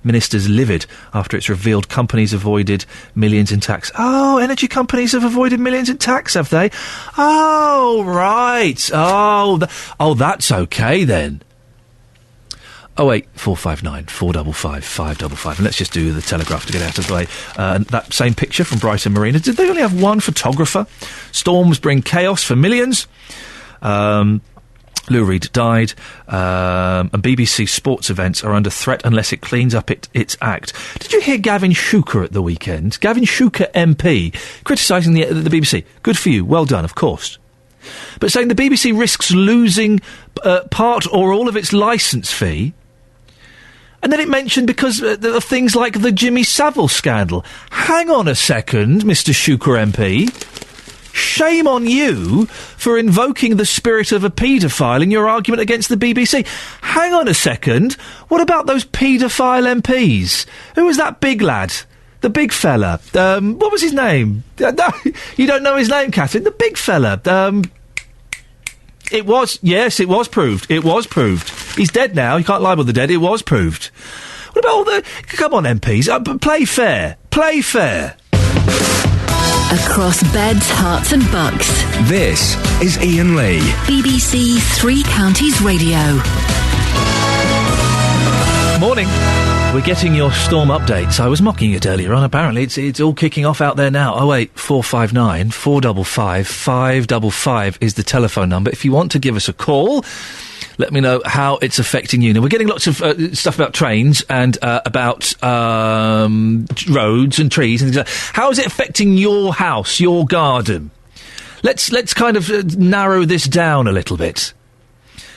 Ministers livid after it's revealed companies avoided millions in tax. Oh, energy companies have avoided millions in tax, have they? Oh, right. Oh, that's okay then. 08459 455 555. And let's just do the Telegraph to get out of the way. That same picture from Brighton Marina. Did they only have one photographer? Storms bring chaos for millions. Lou Reed died, and BBC sports events are under threat unless it cleans up its act. Did you hear Gavin Shuker at the weekend? Gavin Shuker MP criticising the BBC. Good for you, well done, of course. But saying the BBC risks losing part or all of its licence fee. And then it mentioned because of things like the Jimmy Savile scandal. Hang on a second, Mr Shuker MP. Shame on you for invoking the spirit of a paedophile in your argument against the BBC. Hang on a second. What about those paedophile MPs? Who was that big lad The big fella. What was his name? No, you don't know his name, Catherine. The big fella. It was proved. It was proved. He's dead now. You can't libel the dead. It was proved. What about all the... Come on, MPs. Play fair. Play fair. Across beds, hearts and bucks. This is Iain Lee. BBC Three Counties Radio. Morning. We're getting your storm updates. I was mocking it earlier on. Apparently, it's all kicking off out there now. 08459 455 555 is the telephone number. If you want to give us a call, let me know how it's affecting you. Now, we're getting lots of stuff about trains and about roads and trees and things like that. How is it affecting your house, your garden? Let's kind of narrow this down a little bit.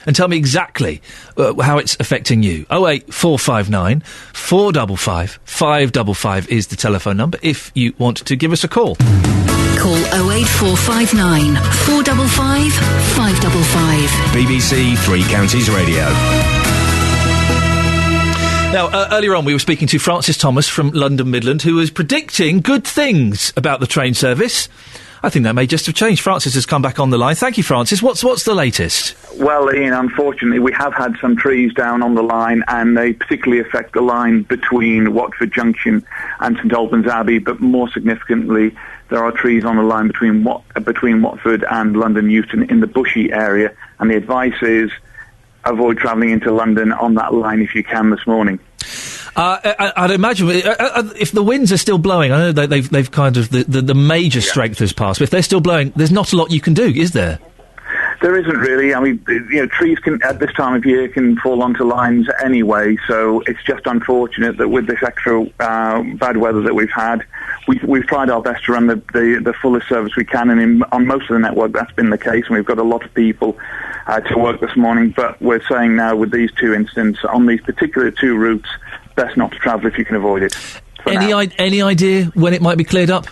And tell me exactly how it's affecting you. 08459 455 555 is the telephone number if you want to give us a call. Call 08459 455 555. BBC Three Counties Radio. Now, earlier on we were speaking to Francis Thomas from London Midland, who was predicting good things about the train service. I think that may just have changed. Francis has come back on the line. Thank you, Francis. What's the latest? Well, Ian, unfortunately, we have had some trees down on the line, and they particularly affect the line between Watford Junction and St Albans Abbey, but more significantly, there are trees on the line between Watford and London Euston in the Bushy area, and the advice is avoid travelling into London on that line if you can this morning. I'd imagine if the winds are still blowing, I know they've kind of the major strength has passed, but if they're still blowing, there's not a lot you can do, is there? There isn't really. I mean, trees can, at this time of year, can fall onto lines anyway, so it's just unfortunate that with this extra bad weather that we've had, we've tried our best to run the fullest service we can, and on most of the network that's been the case, and we've got a lot of people to work this morning, but we're saying now with these two incidents, on these particular two routes, best not to travel if you can avoid it. Any idea when it might be cleared up?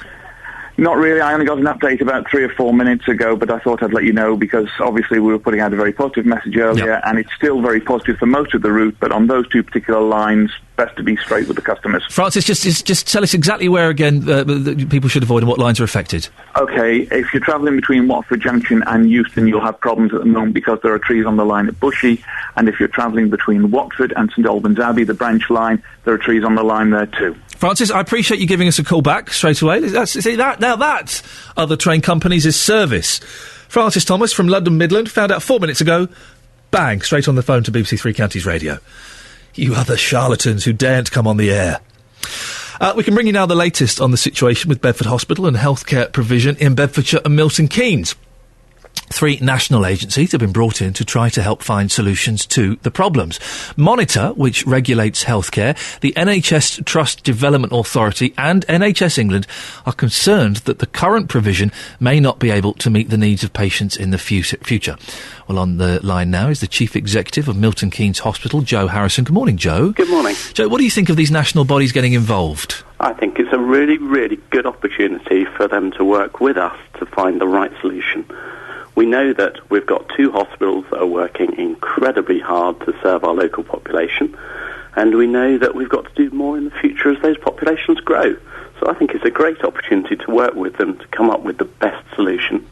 Not really. I only got an update about 3 or 4 minutes ago, but I thought I'd let you know because obviously we were putting out a very positive message earlier, and it's still very positive for most of the route, but on those two particular lines, best to be straight with the customers. Francis, just tell us exactly where again people should avoid and what lines are affected. Okay, if you're travelling between Watford Junction and Euston, you'll have problems at the moment because there are trees on the line at Bushy, and if you're travelling between Watford and St Albans Abbey, the branch line, there are trees on the line there too. Francis, I appreciate you giving us a call back straight away. That other train companies is service. Francis Thomas from London Midland found out 4 minutes ago. Bang, straight on the phone to BBC Three Counties Radio. You other charlatans who daren't come on the air. We can bring you now the latest on the situation with Bedford Hospital and healthcare provision in Bedfordshire and Milton Keynes. 3 national agencies have been brought in to try to help find solutions to the problems. Monitor, which regulates healthcare, the NHS Trust Development Authority and NHS England are concerned that the current provision may not be able to meet the needs of patients in the future. Well, on the line now is the Chief Executive of Milton Keynes Hospital, Joe Harrison. Good morning, Joe. Good morning. Joe, what do you think of these national bodies getting involved? I think it's a really, really good opportunity for them to work with us to find the right solution. We know that we've got 2 hospitals that are working incredibly hard to serve our local population, and we know that we've got to do more in the future as those populations grow. So I think it's a great opportunity to work with them to come up with the best solution.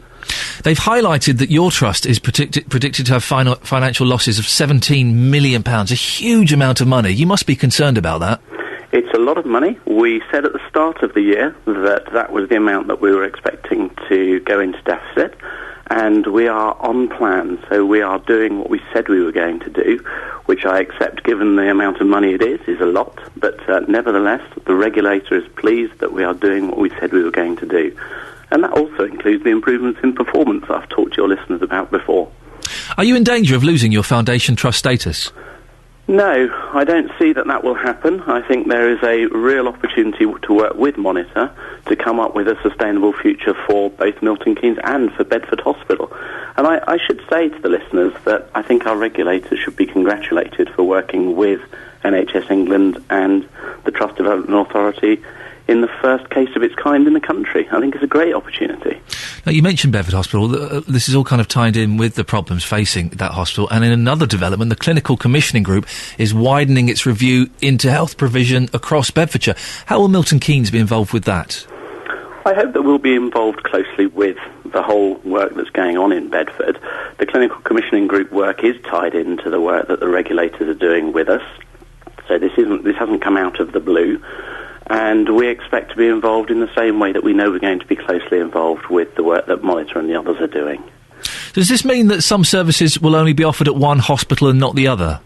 They've highlighted that your trust is predicted to have financial losses of £17 million, a huge amount of money. You must be concerned about that. It's a lot of money. We said at the start of the year that was the amount that we were expecting to go into deficit. And we are on plan, so we are doing what we said we were going to do, which I accept, given the amount of money it is a lot. But nevertheless, the regulator is pleased that we are doing what we said we were going to do. And that also includes the improvements in performance I've talked to your listeners about before. Are you in danger of losing your foundation trust status? No, I don't see that will happen. I think there is a real opportunity to work with Monitor to come up with a sustainable future for both Milton Keynes and for Bedford Hospital. And I should say to the listeners that I think our regulators should be congratulated for working with NHS England and the Trust Development Authority in the first case of its kind in the country. I think it's a great opportunity. Now, you mentioned Bedford Hospital. This is all kind of tied in with the problems facing that hospital. And in another development, the Clinical Commissioning Group is widening its review into health provision across Bedfordshire. How will Milton Keynes be involved with that? I hope that we'll be involved closely with the whole work that's going on in Bedford. The Clinical Commissioning Group work is tied into the work that the regulators are doing with us. So this hasn't come out of the blue. And we expect to be involved in the same way that we know we're going to be closely involved with the work that Monitor and the others are doing. Does this mean that some services will only be offered at one hospital and not the other?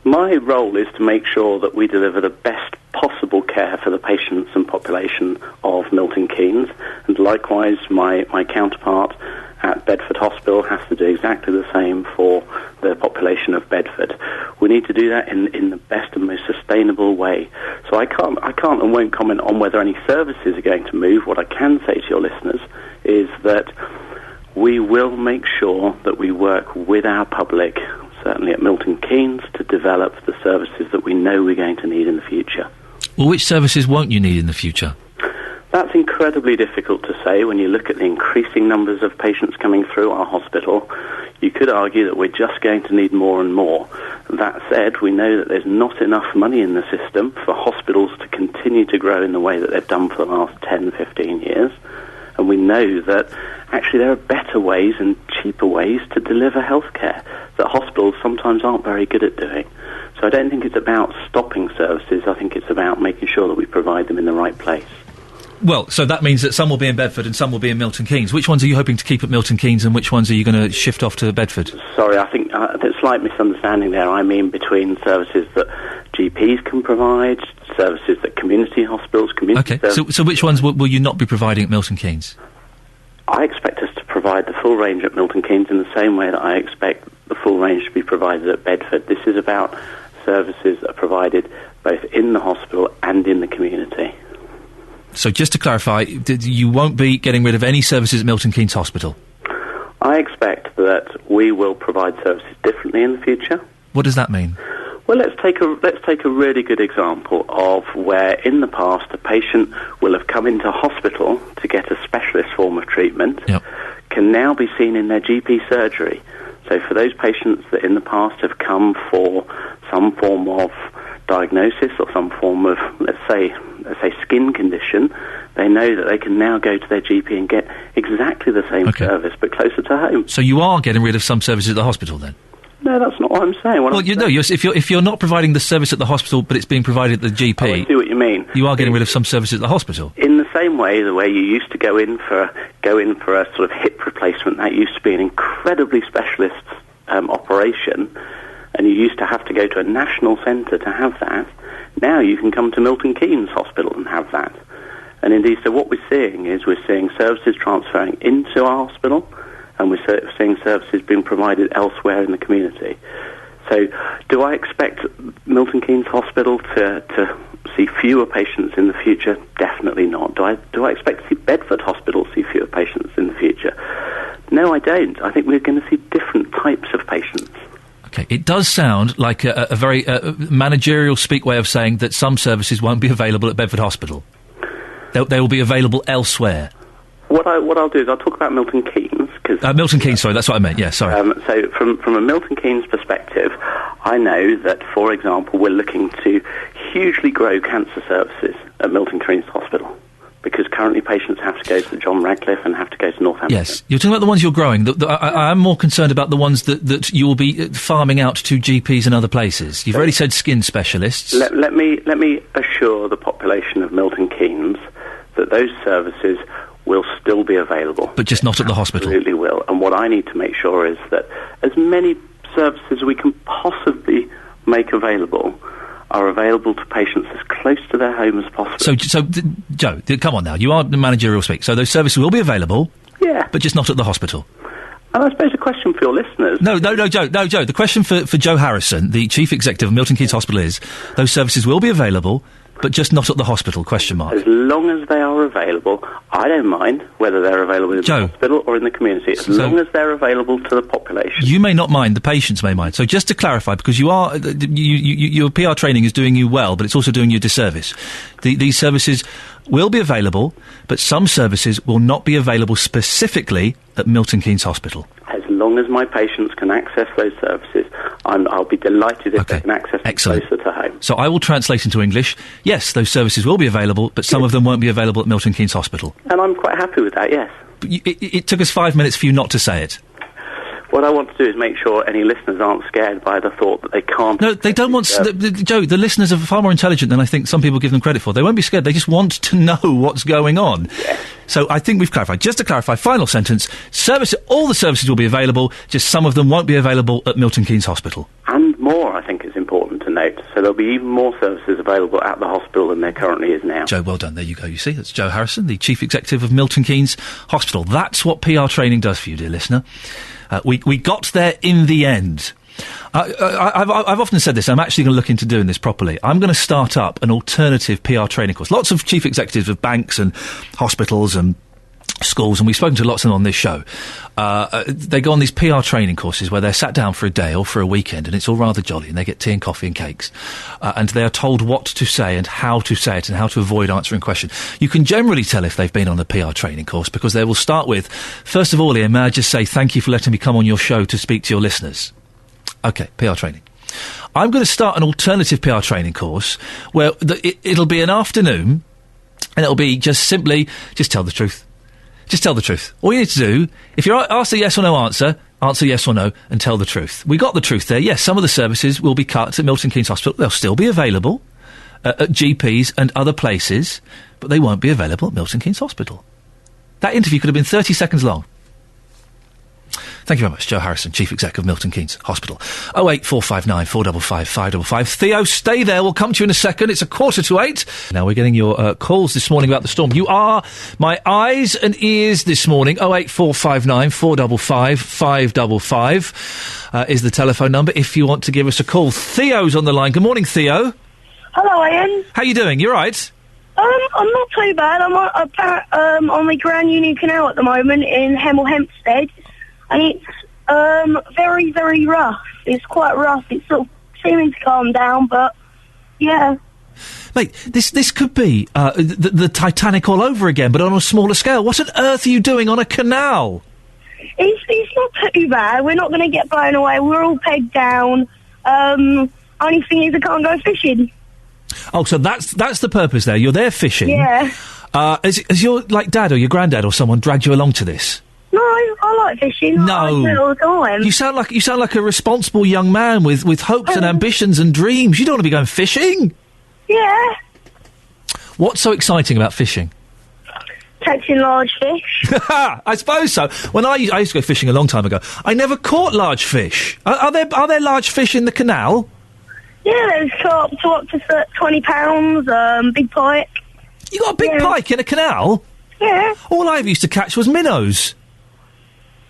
My role is to make sure that we deliver the best possible care for the patients and population of Milton Keynes, and likewise my counterpart at Bedford Hospital has to do exactly the same for the population of Bedford. We need to do that in the best and most sustainable way. So I can't and won't comment on whether any services are going to move. What I can say to your listeners is that we will make sure that we work with our public, certainly at Milton Keynes, to develop the services that we know we're going to need in the future. Well, which services won't you need in the future? That's incredibly difficult to say when you look at the increasing numbers of patients coming through our hospital. You could argue that we're just going to need more and more. That said, we know that there's not enough money in the system for hospitals to continue to grow in the way that they've done for the last 10, 15 years. And we know that actually there are better ways and cheaper ways to deliver healthcare that hospitals sometimes aren't very good at doing. So I don't think it's about stopping services. I think it's about making sure that we provide them in the right place. Well, so that means that some will be in Bedford and some will be in Milton Keynes. Which ones are you hoping to keep at Milton Keynes and which ones are you going to shift off to Bedford? Sorry, I think there's a slight misunderstanding there. I mean between services that GPs can provide, services that community hospitals, Okay, so which ones will you not be providing at Milton Keynes? I expect us to provide the full range at Milton Keynes in the same way that I expect the full range to be provided at Bedford. This is about services that are provided both in the hospital and in the community. So just to clarify, you won't be getting rid of any services at Milton Keynes Hospital? I expect that we will provide services differently in the future. What does that mean? Well, let's take a really good example of where in the past a patient will have come into hospital to get a specialist form of treatment, can now be seen in their GP surgery. So for those patients that in the past have come for some form of diagnosis or some form of, let's say skin condition, they know that they can now go to their GP and get exactly the same service but closer to home. So you are getting rid of some services at the hospital then? No, that's not what I'm saying. If you're not providing the service at the hospital but it's being provided at the GP... I see what you mean. You are getting rid of some services at the hospital? In the same way, the way you used to go in for a sort of hip replacement, that used to be an incredibly specialist operation, and you used to have to go to a national centre to have that. Now you can come to Milton Keynes Hospital and have that. And indeed, so what we're seeing is we're seeing services transferring into our hospital, and we're seeing services being provided elsewhere in the community. So do I expect Milton Keynes Hospital to see fewer patients in the future? Definitely not. Do I expect to see Bedford Hospital see fewer patients in the future? No, I don't. I think we're going to see different types of patients. Okay, it does sound like a very managerial speak way of saying that some services won't be available at Bedford Hospital. They will be available elsewhere. What I'll do is I'll talk about Milton Keynes. Milton Keynes, sorry, that's what I meant, yeah, sorry. So from a Milton Keynes perspective, I know that, for example, we're looking to hugely grow cancer services at Milton Keynes Hospital, because currently patients have to go to John Radcliffe and have to go to Northampton. Yes, you're talking about the ones you're growing. I'm more concerned about the ones that you will be farming out to GPs and other places. You've already said skin specialists. Let me assure the population of Milton Keynes that those services will still be available. But just not at the hospital? Absolutely will. And what I need to make sure is that as many services we can possibly make available are available to patients as close to their home as possible. So Joe, come on now. You are the managerial speak. So those services will be available, but just not at the hospital. And I suppose a question for your listeners... No, Joe. The question for Joe Harrison, the Chief Executive of Milton Keynes Hospital is, those services will be available, but just not at the hospital, question mark. As long as they are available, I don't mind whether they're available in the hospital or in the community, as long as they're available to the population. You may not mind, the patients may mind. So just to clarify, because your PR training is doing you well, but it's also doing you a disservice. These services will be available, but some services will not be available specifically at Milton Keynes Hospital. As long as my patients can access those services, I'll be delighted if they can access them closer to home. So I will translate into English. Yes, those services will be available, but some of them won't be available at Milton Keynes Hospital. And I'm quite happy with that, yes. But it took us 5 minutes for you not to say it. What I want to do is make sure any listeners aren't scared by the thought that they can't... No, they don't want... Joe, the listeners are far more intelligent than I think some people give them credit for. They won't be scared. They just want to know what's going on. Yes. So I think we've clarified. Just to clarify, final sentence, all the services will be available, just some of them won't be available at Milton Keynes Hospital. And more, I think, is important to note. So there'll be even more services available at the hospital than there currently is now. Joe, well done. There you go. You see, that's Joe Harrison, the Chief Executive of Milton Keynes Hospital. That's what PR training does for you, dear listener. We got there in the end. I've often said this. I'm actually going to look into doing this properly. I'm going to start up an alternative PR training course. Lots of chief executives of banks and hospitals and schools, and we've spoken to lots of them on this show. They go on these PR training courses where they're sat down for a day or for a weekend, and it's all rather jolly, and they get tea and coffee and cakes. And they are told what to say and how to say it and how to avoid answering questions. You can generally tell if they've been on a PR training course because they will start with, first of all, Iain, may I just say thank you for letting me come on your show to speak to your listeners. OK, PR training. I'm going to start an alternative PR training course where it'll be an afternoon, and it'll be just simply, just tell the truth. Just tell the truth. All you need to do, if you're asked a yes or no answer yes or no and tell the truth. We got the truth there. Yes, some of the services will be cut at Milton Keynes Hospital. They'll still be available at GPs and other places, but they won't be available at Milton Keynes Hospital. That interview could have been 30 seconds long. Thank you very much, Joe Harrison, Chief Exec of Milton Keynes Hospital. 08459 455 555. Theo, stay there. We'll come to you in a second. It's 7:45. Now we're getting your calls this morning about the storm. You are my eyes and ears this morning. 08459 455 555 is the telephone number if you want to give us a call. Theo's on the line. Good morning, Theo. Hello, Iain. How you doing? You all right? I'm not too bad. I'm on the Grand Union Canal at the moment in Hemel Hempstead. And it's very, very rough. It's quite rough. It's sort of seeming to calm down, but yeah. Mate, this could be the Titanic all over again, but on a smaller scale. What on earth are you doing on a canal? It's not too bad. We're not going to get blown away. We're all pegged down. Only thing is I can't go fishing. Oh, so that's the purpose there. You're there fishing. Yeah. Has your dad or your granddad or someone dragged you along to this? No, I like fishing. No, I do it all the time. You sound like a responsible young man with hopes and ambitions and dreams. You don't want to be going fishing. Yeah. What's so exciting about fishing? Catching large fish. I suppose so. When I used to go fishing a long time ago, I never caught large fish. Are there large fish in the canal? Yeah, there's up to 20 pounds. Big pike. You got a big pike in a canal? Yeah. All I ever used to catch was minnows.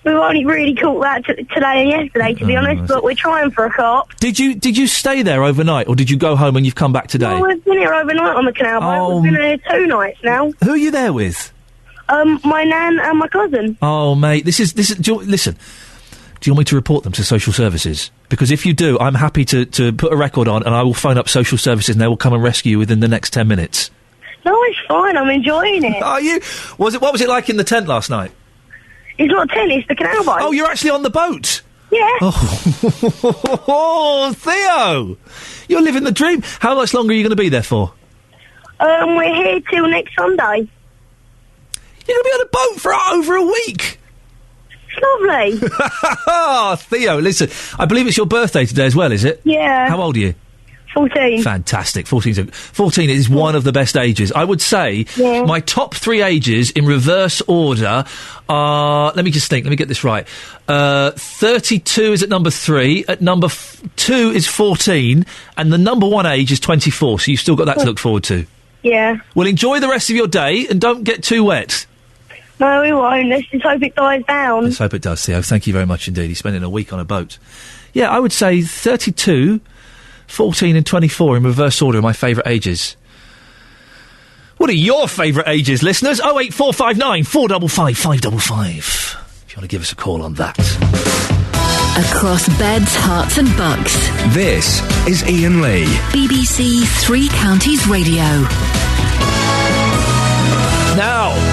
We've only really caught that today and yesterday, to be honest, but we're trying for a carp. Did you stay there overnight, or did you go home and you've come back today? No, we've been here overnight on the canal boat. We've been here 2 nights now. Who are you there with? My nan and my cousin. Oh, mate, listen. Do you want me to report them to social services? Because if you do, I'm happy to put a record on, and I will phone up social services, and they will come and rescue you within the next 10 minutes. No, it's fine. I'm enjoying it. Are you? What was it like in the tent last night? It's not a tent, it's the canal boat. Oh, you're actually on the boat? Yeah. Oh, Theo! You're living the dream. How much longer are you going to be there for? We're here till next Sunday. You're going to be on a boat for over a week? It's lovely. Oh, Theo, listen, I believe it's your birthday today as well, is it? Yeah. How old are you? 14. Fantastic. 14 is one of the best ages. I would say my top 3 ages in reverse order are... Let me just think. Let me get this right. 32 is at number 3. At number 2 is 14. And the number 1 age is 24. So you've still got that to look forward to. Yeah. Well, enjoy the rest of your day and don't get too wet. No, we won't. Let's just hope it dies down. Let's hope it does, Theo. Thank you very much indeed. He's spending a week on a boat. Yeah, I would say 32... 14 and 24 in reverse order are my favourite ages. What are your favourite ages, listeners? 08459 455 555. If you want to give us a call on that. Across beds, hearts and bucks. This is Iain Lee. BBC 3 Counties Radio.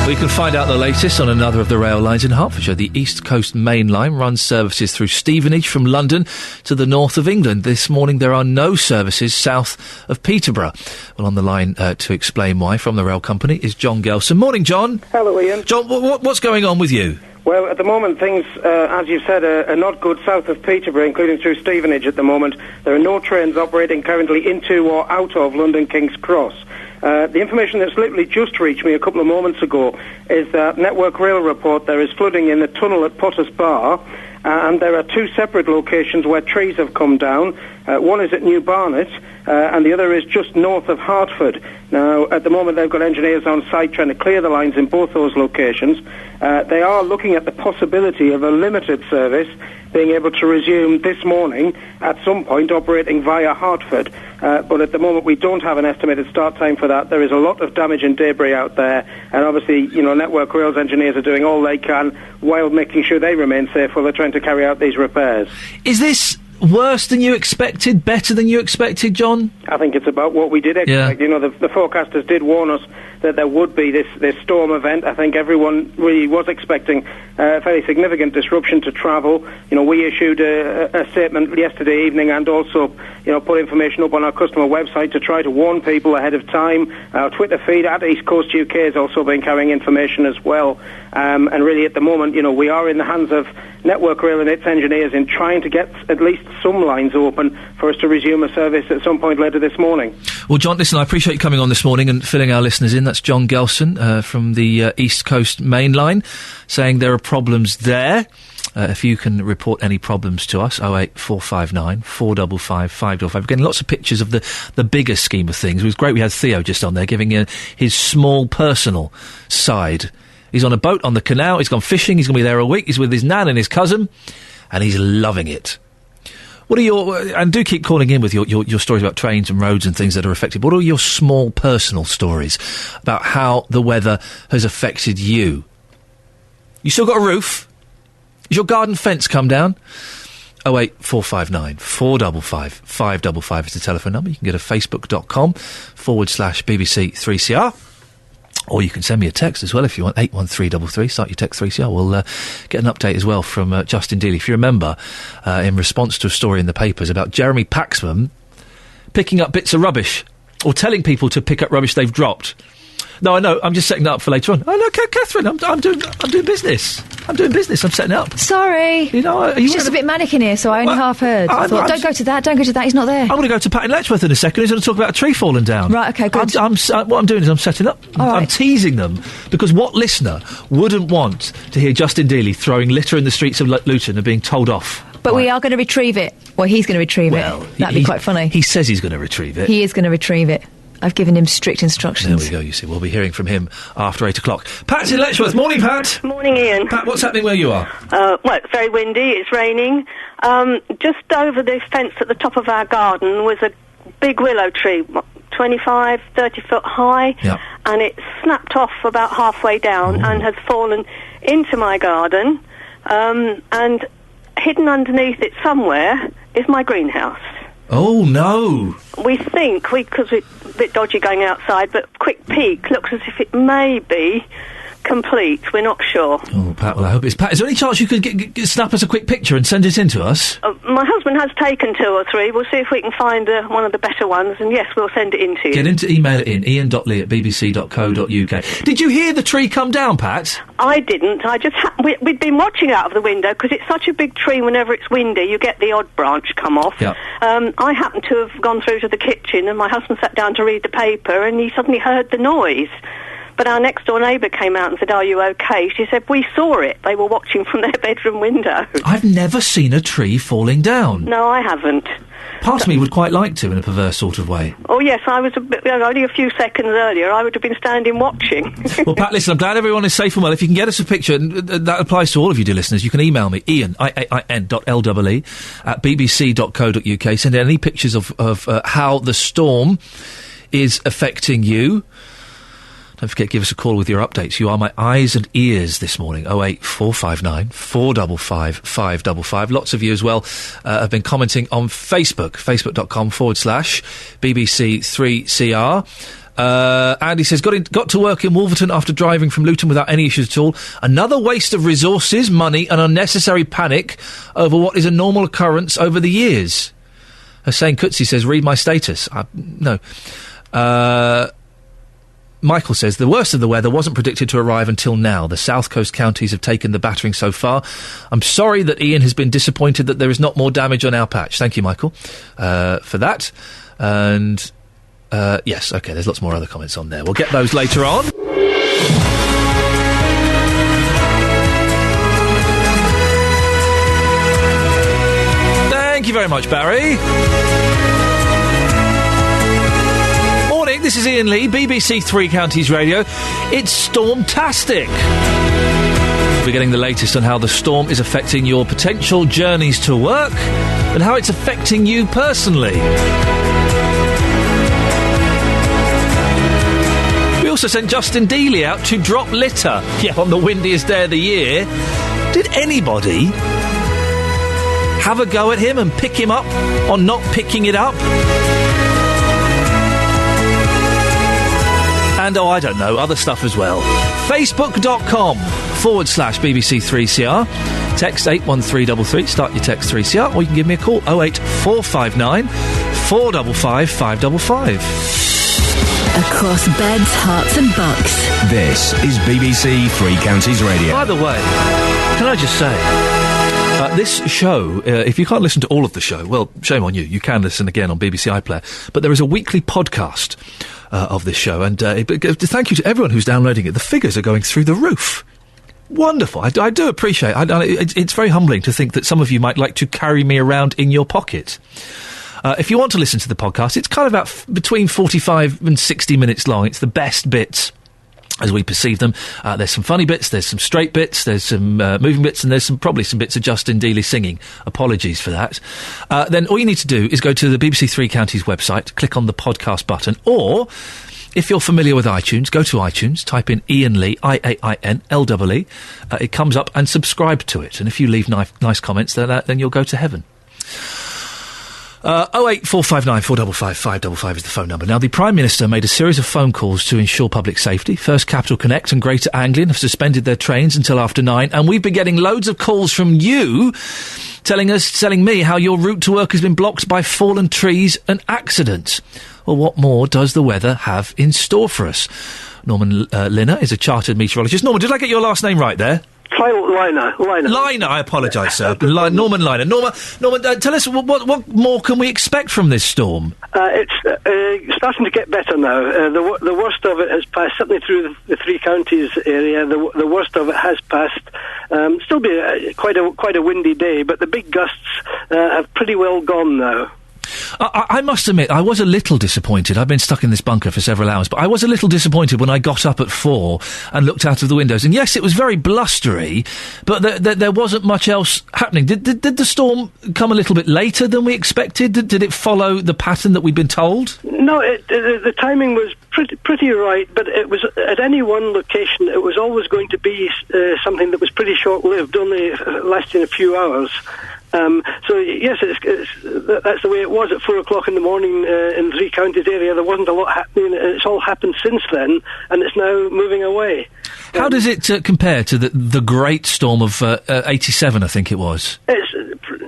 We can find out the latest on another of the rail lines in Hertfordshire. The East Coast Main Line runs services through Stevenage from London to the north of England. This morning there are no services south of Peterborough. Well, on the line to explain why from the rail company is John Gelson. Morning, John. Hello, Ian. John, what's going on with you? Well, at the moment, things, as you've said, are not good south of Peterborough, including through Stevenage at the moment. There are no trains operating currently into or out of London King's Cross. The information that's literally just reached me a couple of moments ago is that Network Rail report there is flooding in the tunnel at Potter's Bar, and there are two separate locations where trees have come down. One is at New Barnet, and the other is just north of Hertford. Now, at the moment, they've got engineers on site trying to clear the lines in both those locations. They are looking at the possibility of a limited service being able to resume this morning at some point operating via Hertford. But at the moment, we don't have an estimated start time for that. There is a lot of damage and debris out there, and obviously, Network Rail's engineers are doing all they can while making sure they remain safe while they're trying to carry out these repairs. Is this worse than you expected, better than you expected, John? I think it's about what we did expect. Yeah. The forecasters did warn us that there would be this storm event. I think everyone really was expecting a fairly significant disruption to travel. We issued a statement yesterday evening and also, put information up on our customer website to try to warn people ahead of time. Our Twitter feed at East Coast UK has also been carrying information as well. And really at the moment, we are in the hands of Network Rail and its engineers in trying to get at least some lines open for us to resume a service at some point later this morning. Well, John, listen, I appreciate you coming on this morning and filling our listeners in. That's John Gelson from the East Coast Main Line, saying there are problems there. If you can report any problems to us, 08459 455 555. We're getting lots of pictures of the bigger scheme of things. It was great we had Theo just on there giving his small personal side. He's on a boat on the canal, he's gone fishing, he's going to be there a week, he's with his nan and his cousin, and he's loving it. What are your... and do keep calling in with your stories about trains and roads and things that are affected. What are your small personal stories about how the weather has affected you? You still got a roof? Is your garden fence come down? 08459 455 555 is the telephone number. You can go to facebook.com/BBC3CR. Or you can send me a text as well if you want, 81333, start your text 3CR. We'll get an update as well from Justin Dealey. If you remember, in response to a story in the papers about Jeremy Paxman picking up bits of rubbish, or telling people to pick up rubbish they've dropped. No, I know, I'm just setting that up for later on. Oh, no, Catherine, I'm doing business. I'm doing business, I'm setting it up. Sorry. It's just a bit manic in here, so I only half heard. I thought, don't go to that, he's not there. I'm going to go to Pat in Letchworth in a second. He's going to talk about a tree falling down. Right, OK, good. What I'm doing is I'm setting up. All right. I'm teasing them, because what listener wouldn't want to hear Justin Dealey throwing litter in the streets of Luton and being told off? But we are going to retrieve it. Well, he's going to retrieve it. That'd be quite funny. He says he's going to retrieve it. He is going to retrieve it. I've given him strict instructions. There we go, you see. We'll be hearing from him after 8 o'clock. Pat's in Letchworth. Morning, Pat. Morning, Ian. Pat, what's happening where you are? Well, it's very windy. It's raining. Just over the fence at the top of our garden was a big willow tree, 25, 30 foot high. Yep. And it snapped off about halfway down and has fallen into my garden. And hidden underneath it somewhere is my greenhouse. Oh, no. We think, because it's a bit dodgy going outside, but quick peek looks as if it may be complete. We're not sure. Oh, Pat, well, I hope it's... Pat, is there any chance you could snap us a quick picture and send it in to us? My husband has taken 2 or 3. We'll see if we can find one of the better ones, and yes, we'll send it in to you. Get him to email it in, ian.lee@bbc.co.uk. Did you hear the tree come down, Pat? I didn't. I just... we'd been watching out of the window, because it's such a big tree, whenever it's windy, you get the odd branch come off. Yep. I happened to have gone through to the kitchen, and my husband sat down to read the paper, and he suddenly heard the noise. But our next-door neighbour came out and said, "Are you OK?" She said, "We saw it. They were watching from their bedroom window." I've never seen a tree falling down. No, I haven't. Part of me would quite like to, in a perverse sort of way. Oh, yes, I was only a few seconds earlier. I would have been standing watching. Well, Pat, listen, I'm glad everyone is safe and well. If you can get us a picture, and that applies to all of you, dear listeners, you can email me, Iain, IAIN.LEE, @bbc.co.uk. Send in any pictures of how the storm is affecting you. Don't forget, give us a call with your updates. You are my eyes and ears this morning. 08459 455 555. Lots of you as well have been commenting on Facebook, facebook.com/BBC3CR. Andy says, got to work in Wolverton after driving from Luton without any issues at all. Another waste of resources, money and unnecessary panic over what is a normal occurrence over the years. Hussein Kutsi says, read my status. No. Michael says, the worst of the weather wasn't predicted to arrive until now. The South Coast counties have taken the battering so far. I'm sorry that Iain has been disappointed that there is not more damage on our patch. Thank you, Michael, for that. And... yes, OK, there's lots more other comments on there. We'll get those later on. Thank you very much, Barry. Morning, this is Iain Lee, BBC Three Counties Radio. It's stormtastic. We're getting the latest on how the storm is affecting your potential journeys to work and how it's affecting you personally. We also sent Justin Dealey out to drop litter. Yeah, on the windiest day of the year. Did anybody have a go at him and pick him up on not picking it up? And, I don't know, other stuff as well. Facebook.com/BBC3CR. Text 81333, start your text 3CR, or you can give me a call, 08459 455 555. Across beds, hearts and bucks. This is BBC Three Counties Radio. By the way, can I just say, this show, if you can't listen to all of the show, well, shame on you. You can listen again on BBC iPlayer. But there is a weekly podcast of this show, and thank you to everyone who's downloading it. The figures are going through the roof. Wonderful. I do appreciate it. It's very humbling to think that some of you might like to carry me around in your pocket. If you want to listen to the podcast, it's kind of about between 45 and 60 minutes long. It's the best bits as we perceive them. There's some funny bits, there's some straight bits, there's some moving bits, and there's probably some bits of Justin Dealey singing. Apologies for that. Then all you need to do is go to the BBC Three Counties website, click on the podcast button, or if you're familiar with iTunes, go to iTunes, type in Iain Lee, IAINLEE. It comes up, and subscribe to it. And if you leave nice comments, then you'll go to heaven. 08459 455 555 is the phone number. Now, the Prime Minister made a series of phone calls to ensure public safety. First Capital Connect and Greater Anglian have suspended their trains until after 9, and we've been getting loads of calls from you telling me how your route to work has been blocked by fallen trees and accidents. Well, what more does the weather have in store for us? Norman Linner is a chartered meteorologist. Norman, did I get your last name right there? Liner, I apologise, sir. Norman Liner. Norman, tell us, what more can we expect from this storm? It's starting to get better now. The worst of it has passed, certainly through the Three Counties area. The worst of it has passed. Still be quite a windy day, but the big gusts have pretty well gone now. I must admit, I was a little disappointed. I've been stuck in this bunker for several hours, but I was a little disappointed when I got up at 4 and looked out of the windows. And yes, it was very blustery, but there wasn't much else happening. Did the storm come a little bit later than we expected? Did it follow the pattern that we'd been told? No, the timing was pretty right, but it was at any one location. It was always going to be something that was pretty short-lived, only lasting a few hours. So yes, that's the way it was at 4 o'clock in the morning in the Three Counties area. There wasn't a lot happening. It's all happened since then, and it's now moving away. How does it compare to the great storm of 87? I think it was. It's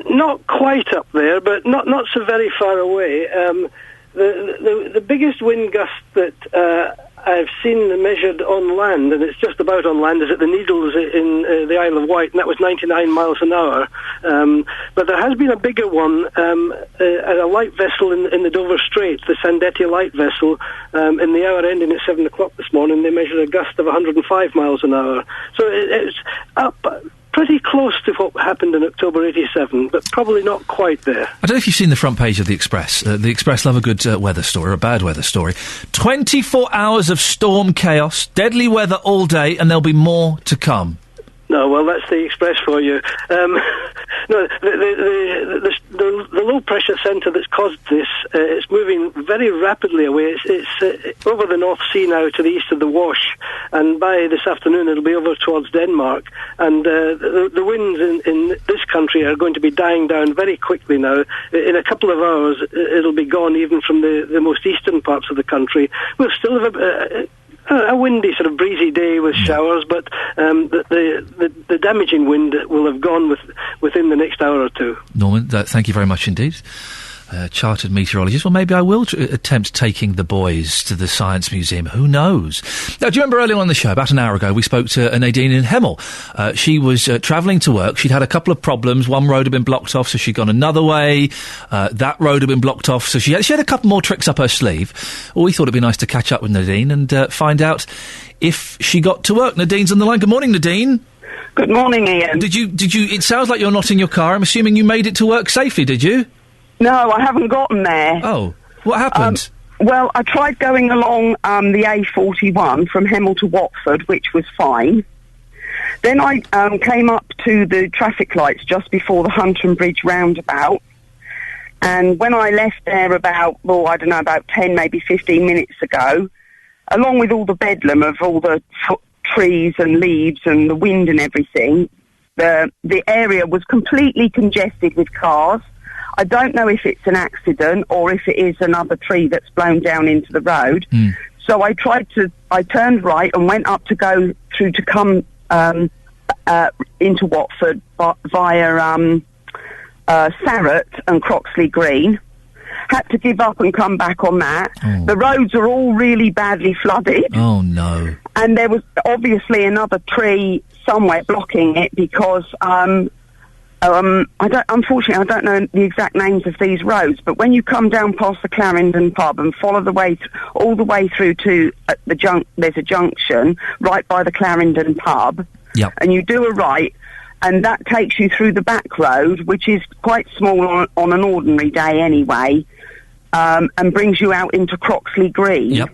not quite up there, but not so very far away. The biggest wind gust that I've seen measured on land, and it's just about on land, is at the Needles in the Isle of Wight, and that was 99 miles an hour. But there has been a bigger one at a light vessel in the Dover Strait, the Sandetti light vessel. In the hour ending at 7 o'clock this morning, they measured a gust of 105 miles an hour. So it's up pretty close to what happened in October 87, but probably not quite there. I don't know if you've seen the front page of The Express. The Express love a good weather story, or a bad weather story. 24 hours of storm chaos, deadly weather all day, and there'll be more to come. No, well, that's The Express for you. No, the the low pressure centre that's caused this, it's moving very rapidly away. It's over the North Sea now to the east of the Wash, and by this afternoon it'll be over towards Denmark. And the winds in this country are going to be dying down very quickly now. In a couple of hours, it'll be gone even from the most eastern parts of the country. We'll still have a windy, sort of breezy day with showers, but the damaging wind will have gone within the next hour or two. Norman, thank you very much indeed. Chartered meteorologist. Well, maybe I will attempt taking the boys to the Science Museum. Who knows? Now, do you remember earlier on the show, about an hour ago, we spoke to Nadine in Hemel. She was travelling to work. She'd had a couple of problems. One road had been blocked off, so she'd gone another way. That road had been blocked off, so she had a couple more tricks up her sleeve. Well, we thought it'd be nice to catch up with Nadine and find out if she got to work. Nadine's on the line. Good morning, Nadine. Good morning, Ian. Did you? It sounds like you're not in your car. I'm assuming you made it to work safely, did you? No, I haven't gotten there. Oh, what happened? Well, I tried going along the A41 from Hemel to Watford, which was fine. Then I came up to the traffic lights just before the Hunton Bridge roundabout. And when I left there about 10, maybe 15 minutes ago, along with all the bedlam of all the trees and leaves and the wind and everything, the area was completely congested with cars. I don't know if it's an accident or if it is another tree that's blown down into the road. So I turned right and went up to go through to come into Watford via Sarrett and Croxley Green. Had to give up and come back on that. Oh. The roads are all really badly flooded. Oh, no. And there was obviously another tree somewhere blocking it because... unfortunately, I don't know the exact names of these roads, but when you come down past the Clarendon pub and follow the way all the way through to there's a junction right by the Clarendon pub, and you do a right, and that takes you through the back road, which is quite small on an ordinary day anyway, and brings you out into Croxley Green. Yep.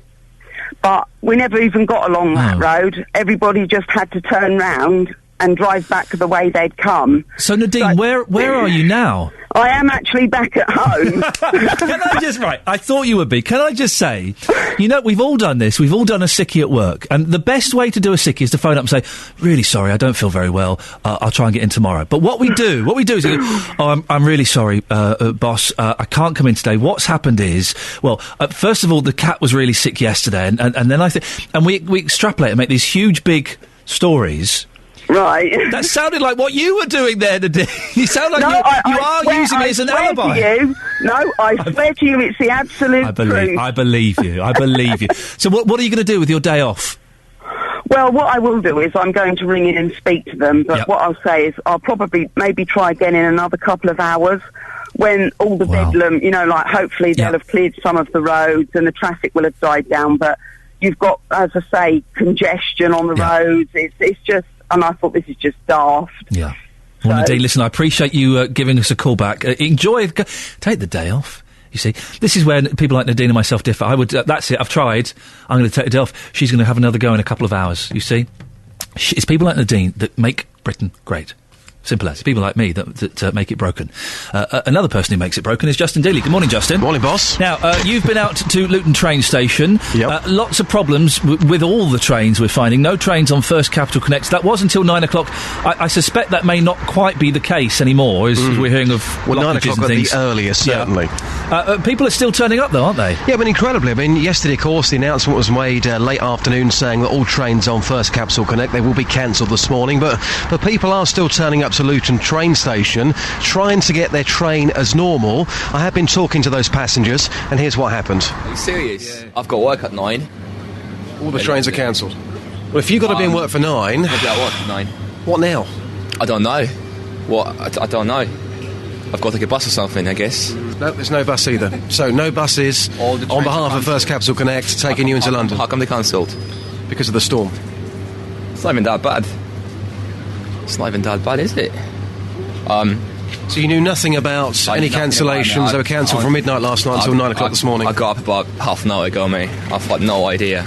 But we never even got along that road. Everybody just had to turn round and drive back the way they'd come. So, Nadine, where are you now? I am actually back at home. Can I just... Right, I thought you would be. Can I just say, we've all done this. We've all done a sickie at work. And the best way to do a sickie is to phone up and say, really sorry, I don't feel very well. I'll try and get in tomorrow. But what we do is, we go, oh, I'm really sorry, boss. I can't come in today. What's happened is, well, first of all, the cat was really sick yesterday. And then we extrapolate and make these huge, big stories... Right. That sounded like what you were doing there, Nadine. You sound like you are using it as an alibi. I swear to you, it's the absolute truth. I believe you. So what are you going to do with your day off? Well, what I will do is I'm going to ring in and speak to them, but what I'll say is I'll probably maybe try again in another couple of hours when all the bedlam, hopefully they'll have cleared some of the roads and the traffic will have died down, but you've got, as I say, congestion on the roads. It's just... And I thought, this is just daft. Yeah. Well, Nadine, listen, I appreciate you giving us a call back. Take the day off. You see, this is where people like Nadine and myself differ. I would. That's it. I've tried. I'm going to take the day off. She's going to have another go in a couple of hours. You see, it's people like Nadine that make Britain great. Simple as. People like me that make it broken. Another person who makes it broken is Justin Dealey. Good morning, Justin. Morning, boss. Now, you've been out to Luton train station. Yep. Lots of problems with all the trains we're finding. No trains on First Capital Connect. That was until 9 o'clock. I suspect that may not quite be the case anymore, as we're hearing of blockages 9 o'clock and at things. The earliest, certainly. People are still turning up, though, aren't they? Yeah, but incredibly. Yesterday, of course, the announcement was made late afternoon saying that all trains on First Capital Connect, they will be cancelled this morning, but people are still turning up to Luton train station trying to get their train as normal. I have been talking to those passengers, and here's what happened. Are you serious? Yeah. I've got work at 9. All the trains are cancelled. Well, if you've got to be in work for 9... Maybe I work at 9. What now? I don't know. I don't know. I've got to take a bus or something, I guess. No, there's no bus either. So no buses on behalf of First Capital Connect taking you into London. How come they cancelled? Because of the storm. It's not even that bad. It's not even that bad, is it? So you knew nothing about any cancellations? They were cancelled from midnight last night until 9 o'clock this morning? I got up about half an hour ago, mate. I've got no idea.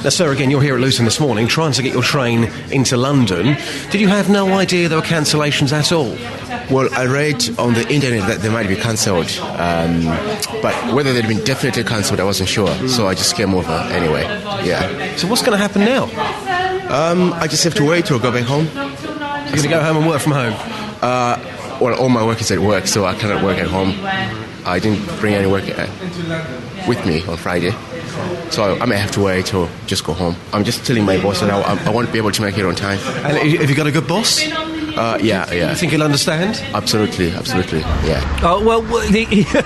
Now, sir, again, you're here at Luton this morning trying to get your train into London. Did you have no idea there were cancellations at all? Well, I read on the internet that they might be cancelled, but whether they'd been definitely cancelled, I wasn't sure. So I just came over anyway. Yeah. So what's going to happen now? I just have to wait or go back home. You're going to go home and work from home? Well, all my work is at work, so I cannot work at home. I didn't bring any work with me on Friday, so I may have to wait or just go home. I'm just telling my boss that I won't be able to make it on time. And have you got a good boss? Yeah. You think he'll understand? Absolutely, yeah. Oh, well,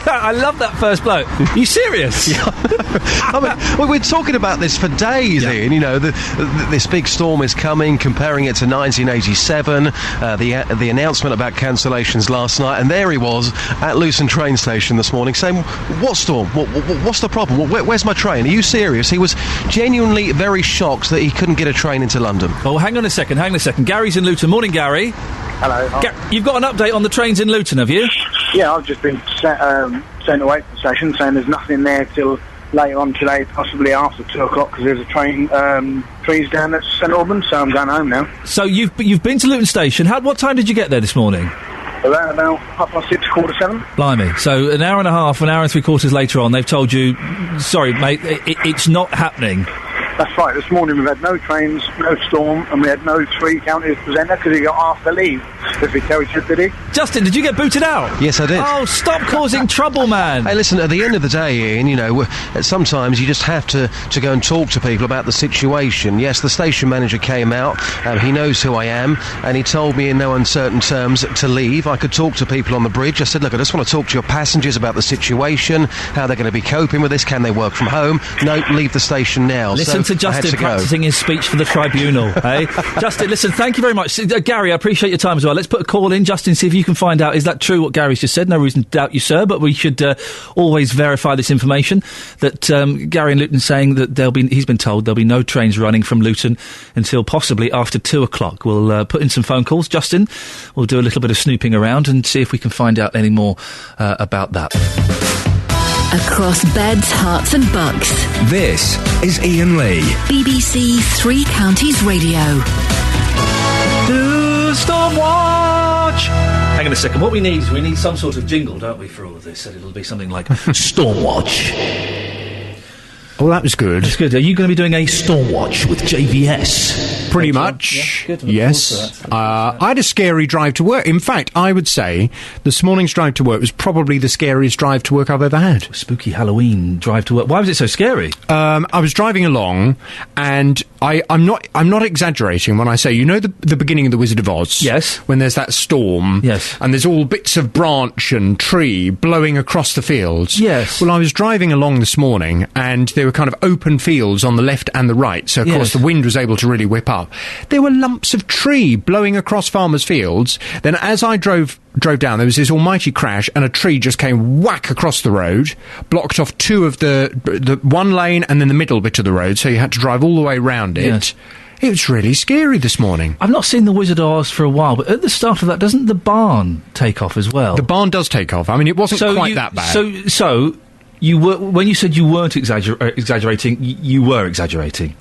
I love that first bloke. Are you serious? Yeah. I mean, well, we're talking about this for days, Ian. You know, this big storm is coming, comparing it to 1987, the announcement about cancellations last night, and there he was at Luton train station this morning saying, what storm? What's the problem? Where's my train? Are you serious? He was genuinely very shocked that he couldn't get a train into London. Oh, hang on a second. Gary's in Luton. Morning, Gary. Hello. You've got an update on the trains in Luton, have you? Yeah, I've just been sent away from the station saying there's nothing there till later on today, possibly after 2 o'clock, because there's a train trees down at St Albans, so I'm going home now. So you've been to Luton Station. What time did you get there this morning? Around about 6:30, 7:15. Blimey. So an hour and a half, an hour and 3/4 later on, they've told you, sorry, mate, it's not happening. That's right. This morning we've had no trains, no storm, and we had no Three Counties presenter because he got half the leave. If he tells you, did he? Justin, did you get booted out? Yes, I did. Oh, stop causing trouble, man. Hey, listen, at the end of the day, Ian, you know, sometimes you just have to go and talk to people about the situation. Yes, the station manager came out, he knows who I am, and he told me in no uncertain terms to leave. I could talk to people on the bridge. I said, look, I just want to talk to your passengers about the situation, how they're going to be coping with this, can they work from home? No, leave the station now. Listen to Justin practising his speech for the tribunal, eh? Justin, listen, thank you very much. Gary, I appreciate your time as well. Let's put a call in. Justin, see if you can find out, is that true what Gary's just said? No reason to doubt you, sir, but we should always verify this information that Gary in Luton's saying that he's been told there'll be no trains running from Luton until possibly after 2 o'clock. We'll put in some phone calls. Justin, we'll do a little bit of snooping around and see if we can find out any more about that. Across beds, hearts and bucks. This is Iain Lee. BBC Three Counties Radio. Do Stormwatch! Hang on a second. What we need some sort of jingle, don't we, for all of this? And it'll be something like Stormwatch. Oh, that was good. That's good. Are you going to be doing a Stormwatch with JVS? Pretty much. Yeah, good. Yes. I had a scary drive to work. In fact, I would say this morning's drive to work was probably the scariest drive to work I've ever had. Spooky Halloween drive to work. Why was it so scary? I was driving along, and I'm not exaggerating when I say, you know, the beginning of The Wizard of Oz? Yes. When there's that storm. Yes. And there's all bits of branch and tree blowing across the fields. Yes. Well, I was driving along this morning, and there were kind of open fields on the left and the right, so of course the wind was able to really whip up. There were lumps of tree blowing across farmers' fields. Then as I drove down, there was this almighty crash, and a tree just came whack across the road, blocked off two of the one lane and then the middle bit of the road, so you had to drive all the way round it. Yes. It was really scary this morning. I've not seen The Wizard of Oz for a while, but at the start of that, doesn't the barn take off as well? The barn does take off. I mean, it wasn't quite that bad. So you were, when you said you weren't exaggerating, you were exaggerating.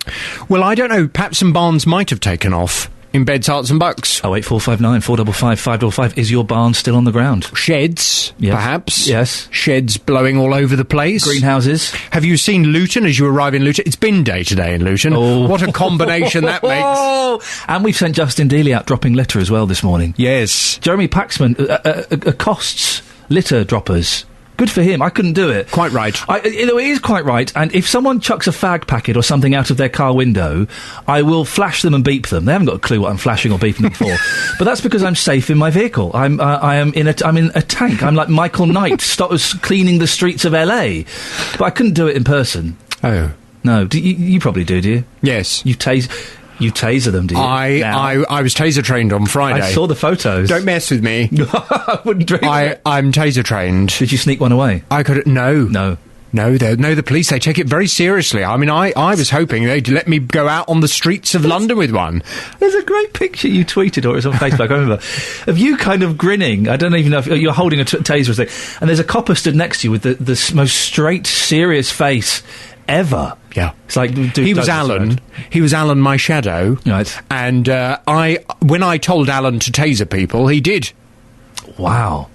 Well, I don't know. Perhaps some barns might have taken off in Beds, Hearts and Bucks. 08459 455 555. Is your barn still on the ground? Sheds, perhaps. Yes. Sheds blowing all over the place. Greenhouses. Have you seen Luton as you arrive in Luton? It's bin day today in Luton. Oh. What a combination that makes. And we've sent Justin Dealey out dropping litter as well this morning. Yes. Jeremy Paxman accosts litter droppers. Good for him. I couldn't do it. Quite right. It is quite right. And if someone chucks a fag packet or something out of their car window, I will flash them and beep them. They haven't got a clue what I'm flashing or beeping them for. But that's because I'm safe in my vehicle. I'm in a tank. I'm like Michael Knight cleaning the streets of LA. But I couldn't do it in person. Oh. No. You probably do you? Yes. You taser them, do you? I was taser trained on Friday. I saw the photos. Don't mess with me. I wouldn't dream of it. I'm taser trained. Did you sneak one away? I could. No. No, the police, they take it very seriously. I mean, I was hoping they'd let me go out on the streets of London with one. There's a great picture you tweeted, or it's on Facebook, I remember, of you kind of grinning. I don't even know if you're holding a taser or something, and there's a copper stood next to you with the most straight, serious face ever. Yeah. It's like... He was Alan. He was Alan, my shadow. Right. And when I told Alan to taser people, he did. Wow.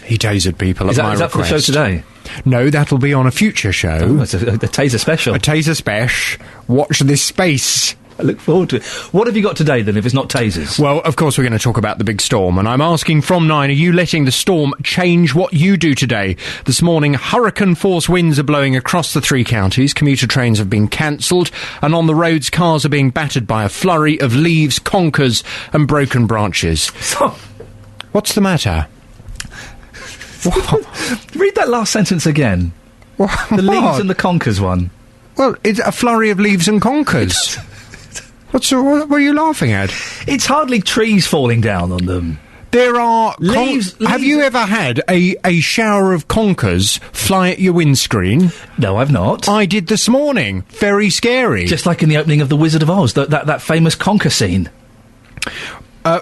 He tasered people Is at my that for the show request. today? No, that'll be on a future show. Oh, it's a taser special. A taser special. Watch this space. I look forward to it. What have you got today, then, if it's not tasers? Well, of course, we're going to talk about the big storm, and I'm asking from 9, are you letting the storm change what you do today? This morning, hurricane-force winds are blowing across the 3 counties, commuter trains have been cancelled, and on the roads, cars are being battered by a flurry of leaves, conkers, and broken branches. What's the matter? Read that last sentence again. The leaves and the conkers one. Well, it's a flurry of leaves and conkers. What are you laughing at? It's hardly trees falling down on them. There are... Leaves... Have you ever had a shower of conkers fly at your windscreen? No, I've not. I did this morning. Very scary. Just like in the opening of The Wizard of Oz, that famous conker scene.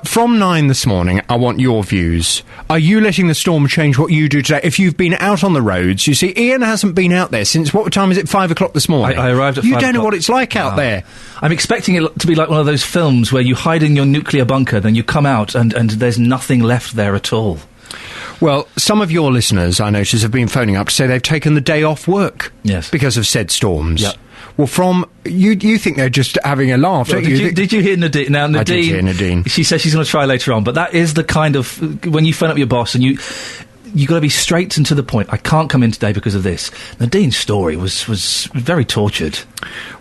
From 9 this morning, I want your views. Are you letting the storm change what you do today? If you've been out on the roads, you see, Iain hasn't been out there since, what time is it, 5 o'clock this morning? I arrived at 5 o'clock. You don't know what it's like out there. I'm expecting it to be like one of those films where you hide in your nuclear bunker, then you come out and there's nothing left there at all. Well, some of your listeners, I notice, have been phoning up to say they've taken the day off work. Yes. Because of said storms. Yep. Well, you think they're just having a laugh, don't you? Did you hear Nadine? Now, Nadine, I did hear Nadine. She says she's going to try later on, but that is the kind of... When you phone up your boss and you got to be straight and to the point. I can't come in today because of this. Nadine's story was very tortured.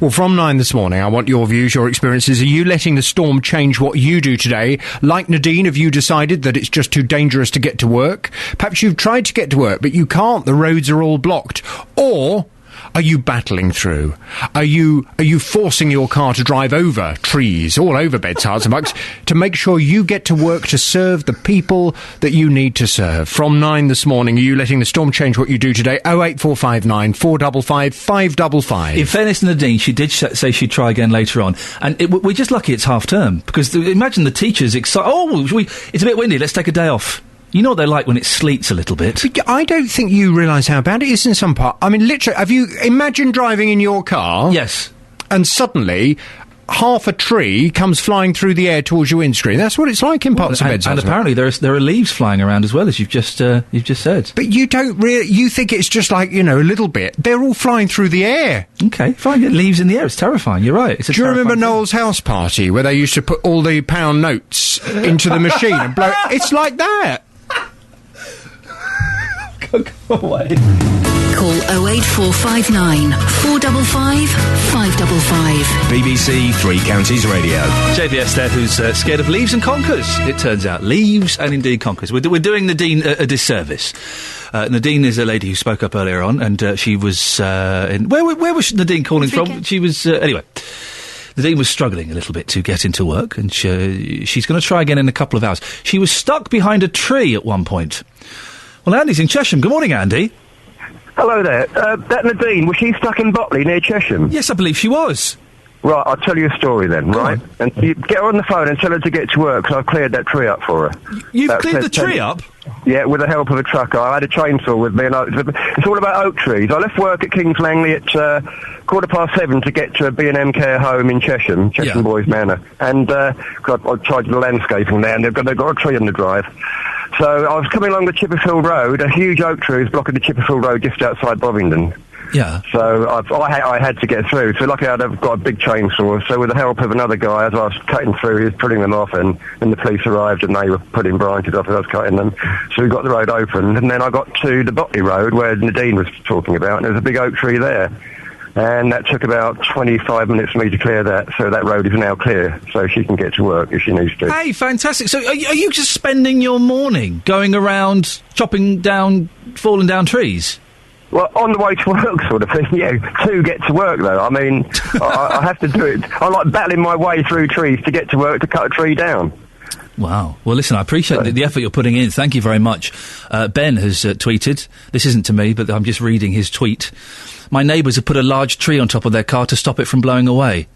Well, from 9 this morning, I want your views, your experiences. Are you letting the storm change what you do today? Like Nadine, have you decided that it's just too dangerous to get to work? Perhaps you've tried to get to work, but you can't. The roads are all blocked. Or... are you battling through? Are you forcing your car to drive over trees, all over beds, hearts and bucks, to make sure you get to work to serve the people that you need to serve? From 9 this morning, are you letting the storm change what you do today? 08459 455 555. In fairness to Nadine, she did say she'd try again later on. And we're just lucky it's half term, because imagine the teachers it's a bit windy, let's take a day off. You know what they're like when it sleets a little bit. But I don't think you realise how bad it is in some part. I mean, literally, have you... Imagine driving in your car... Yes. And suddenly... half a tree comes flying through the air towards your windscreen. That's what it's like in parts of beds. And apparently there are leaves flying around as well, as you've just said. But you don't really... You think it's just like, a little bit. They're all flying through the air. Okay, fine. Leaves in the air. It's terrifying. You're right. Do you remember Noel's house party, where they used to put all the pound notes into the machine and blow... It's like that. Go away. Call 08459 455 555. BBC Three Counties Radio. JVS there, who's scared of leaves and conkers. It turns out, leaves and indeed conkers. We're doing Nadine a disservice. Nadine is a lady who spoke up earlier on, and she was in... Where was Nadine calling from? She was... anyway... Nadine was struggling a little bit to get into work, and she's going to try again in a couple of hours. She was stuck behind a tree at one point. Well, Andy's in Chesham. Good morning, Andy. Hello there. That Nadine, was she stuck in Botley near Chesham? Yes, I believe she was. Right, I'll tell you a story then, right? And you get her on the phone and tell her to get to work, because I've cleared that tree up for her. You've cleared the tree up? Yeah, with the help of a truck. I had a chainsaw with me, and it's all about oak trees. I left work at Kings Langley at 7:15 to get to a B&M care home in Chesham Boys Manor. And I tried the landscaping there, and they've got a tree on the drive. So I was coming along the Chipperfield Road. A huge oak tree was blocking the Chipperfield Road just outside Bovingdon. Yeah. So I had to get through. So luckily I've got a big chainsaw. So with the help of another guy, as I was cutting through, he was pulling them off, and the police arrived and they were putting branches off as I was cutting them. So we got the road open, and then I got to the Botley Road where Nadine was talking about, and there was a big oak tree there. And that took about 25 minutes for me to clear that, so that road is now clear, so she can get to work if she needs to. Hey, fantastic. So are you just spending your morning going around chopping down, falling down trees? Well, on the way to work sort of thing, yeah, to get to work though. I mean, I have to do it. I like battling my way through trees to get to work to cut a tree down. Wow. Well, listen, I appreciate the effort you're putting in. Thank you very much. Ben has tweeted, this isn't to me, but I'm just reading his tweet. My neighbours have put a large tree on top of their car to stop it from blowing away.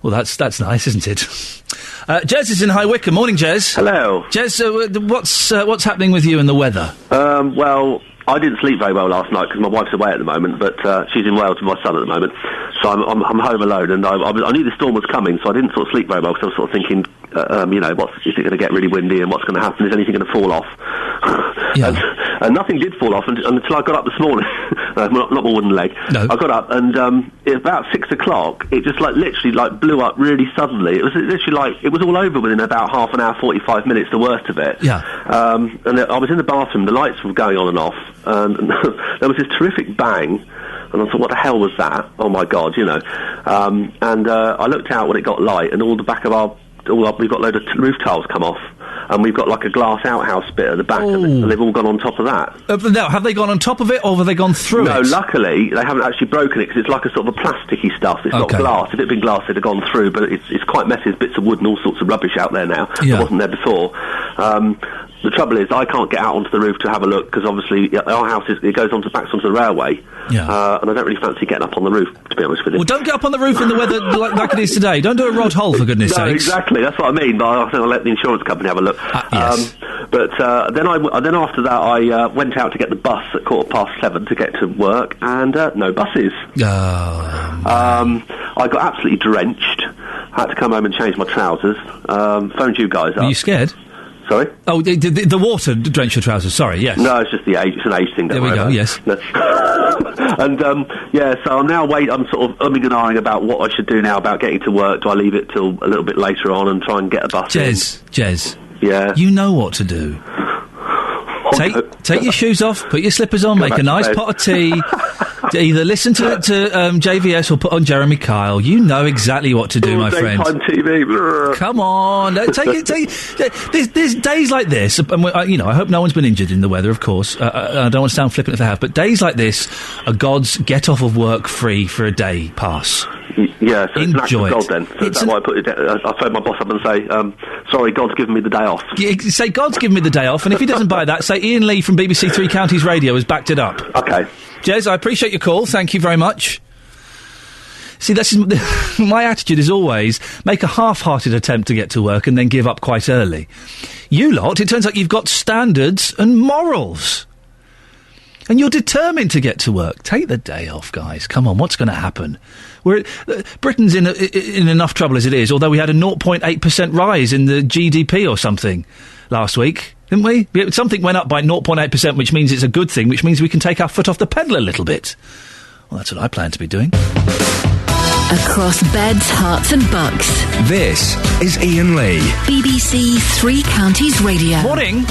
Well, that's nice, isn't it? Jez is in High Wycombe. Morning, Jez. Hello. Jez, what's happening with you and the weather? Well, I didn't sleep very well last night because my wife's away at the moment, but she's in Wales with my son at the moment, so I'm home alone, and I knew the storm was coming, so I didn't sort of sleep very well because I was sort of thinking, is it going to get really windy, and what's going to happen? Is anything going to fall off? And nothing did fall off until I got up this morning. Not my wooden leg. No. I got up, and at about 6 o'clock, it just literally blew up really suddenly. It was literally it was all over within about half an hour, 45 minutes, the worst of it. Yeah. And I was in the bathroom, the lights were going on and off, and there was this terrific bang, and I thought, what the hell was that? Oh my God, and I looked out when it got light, and all the back of we've got a load of roof tiles come off, and we've got a glass outhouse bit at the back, and they've all gone on top of that. Now, have they gone on top of it, or have they gone through it? No, luckily, they haven't actually broken it, because it's like a sort of a plasticky stuff. It's not glass. If it had been glass, it'd have gone through, but it's quite messy. There's bits of wood and all sorts of rubbish out there now that wasn't there before. The trouble is, I can't get out onto the roof to have a look, because obviously our house it goes backs onto the railway, and I don't really fancy getting up on the roof, to be honest with you. Well, don't get up on the roof in the weather like it is today. Don't do a rod hole, for goodness sakes. Exactly. That's what I mean. But I think I'll let the insurance company have a look. Yes. Then after that, I went out to get the bus at 7:15 to get to work, and no buses. I got absolutely drenched. Had to come home and change my trousers. Phoned you guys up. Are you scared? Sorry? Oh, the water drenched your trousers, sorry, yes. No, it's just the age. It's an age thing. There we go, yes. And, so I'm now I'm sort of umming and ahhing about what I should do now about getting to work. Do I leave it till a little bit later on and try and get a bus Jez. Yeah? You know what to do. Take your shoes off, put your slippers on, make a nice pot of tea. Either listen to JVS or put on Jeremy Kyle. You know exactly what to do, my friend. Daytime TV. Come on, there's days like this, and I hope no one's been injured in the weather, of course. I don't want to sound flippant if they have, but days like this are God's get off of work free for a day pass. Yeah, so it's an act Enjoy of it. God then. So that's why I put it down. I phone my boss up and say, sorry, God's given me the day off. Say, God's given me the day off, and if he doesn't buy that, say Iain Lee from BBC Three Counties Radio has backed it up. Okay. Jez, I appreciate your call. Thank you very much. See, this is my attitude is always make a half-hearted attempt to get to work and then give up quite early. You lot, it turns out you've got standards and morals. And you're determined to get to work. Take the day off, guys. Come on, what's going to happen? Britain's in enough trouble as it is, although we had a 0.8% rise in the GDP or something last week, didn't we? Something went up by 0.8%, which means it's a good thing, which means we can take our foot off the pedal a little bit. Well, that's what I plan to be doing. Across beds, hearts and bucks. This is Iain Lee. BBC Three Counties Radio. Morning.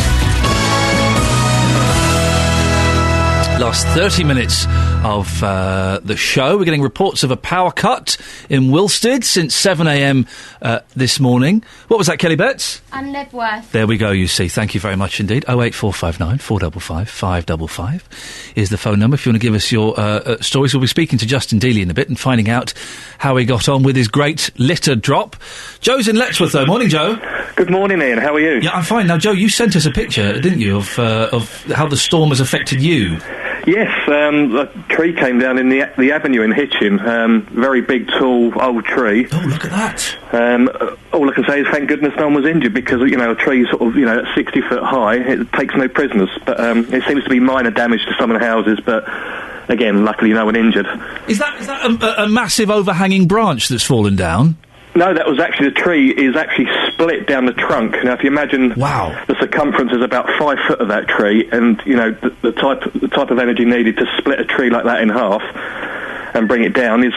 Last 30 minutes of the show. We're getting reports of a power cut in Wilstead since 7am this morning. What was that, Kelly Betts? And Nebworth. There we go, you see. Thank you very much indeed. 08459 455 555 is the phone number if you want to give us your stories. We'll be speaking to Justin Dealey in a bit and finding out how he got on with his great litter drop. Joe's in Letchworth, though. Morning, Joe. Good morning, Ian. How are you? Yeah, I'm fine. Now, Joe, you sent us a picture, didn't you, of how the storm has affected you? Yes, a tree came down in the avenue in Hitchin. Very big, tall, old tree. Oh, look at that. All I can say is thank goodness no one was injured because, a tree sort of, at 60 foot high, it takes no prisoners. But it seems to be minor damage to some of the houses, but again, luckily no one injured. Is that a massive overhanging branch that's fallen down? No, that was actually, the tree is actually split down the trunk. Now, if you imagine the circumference is about 5 foot of that tree, and, the type of energy needed to split a tree like that in half and bring it down is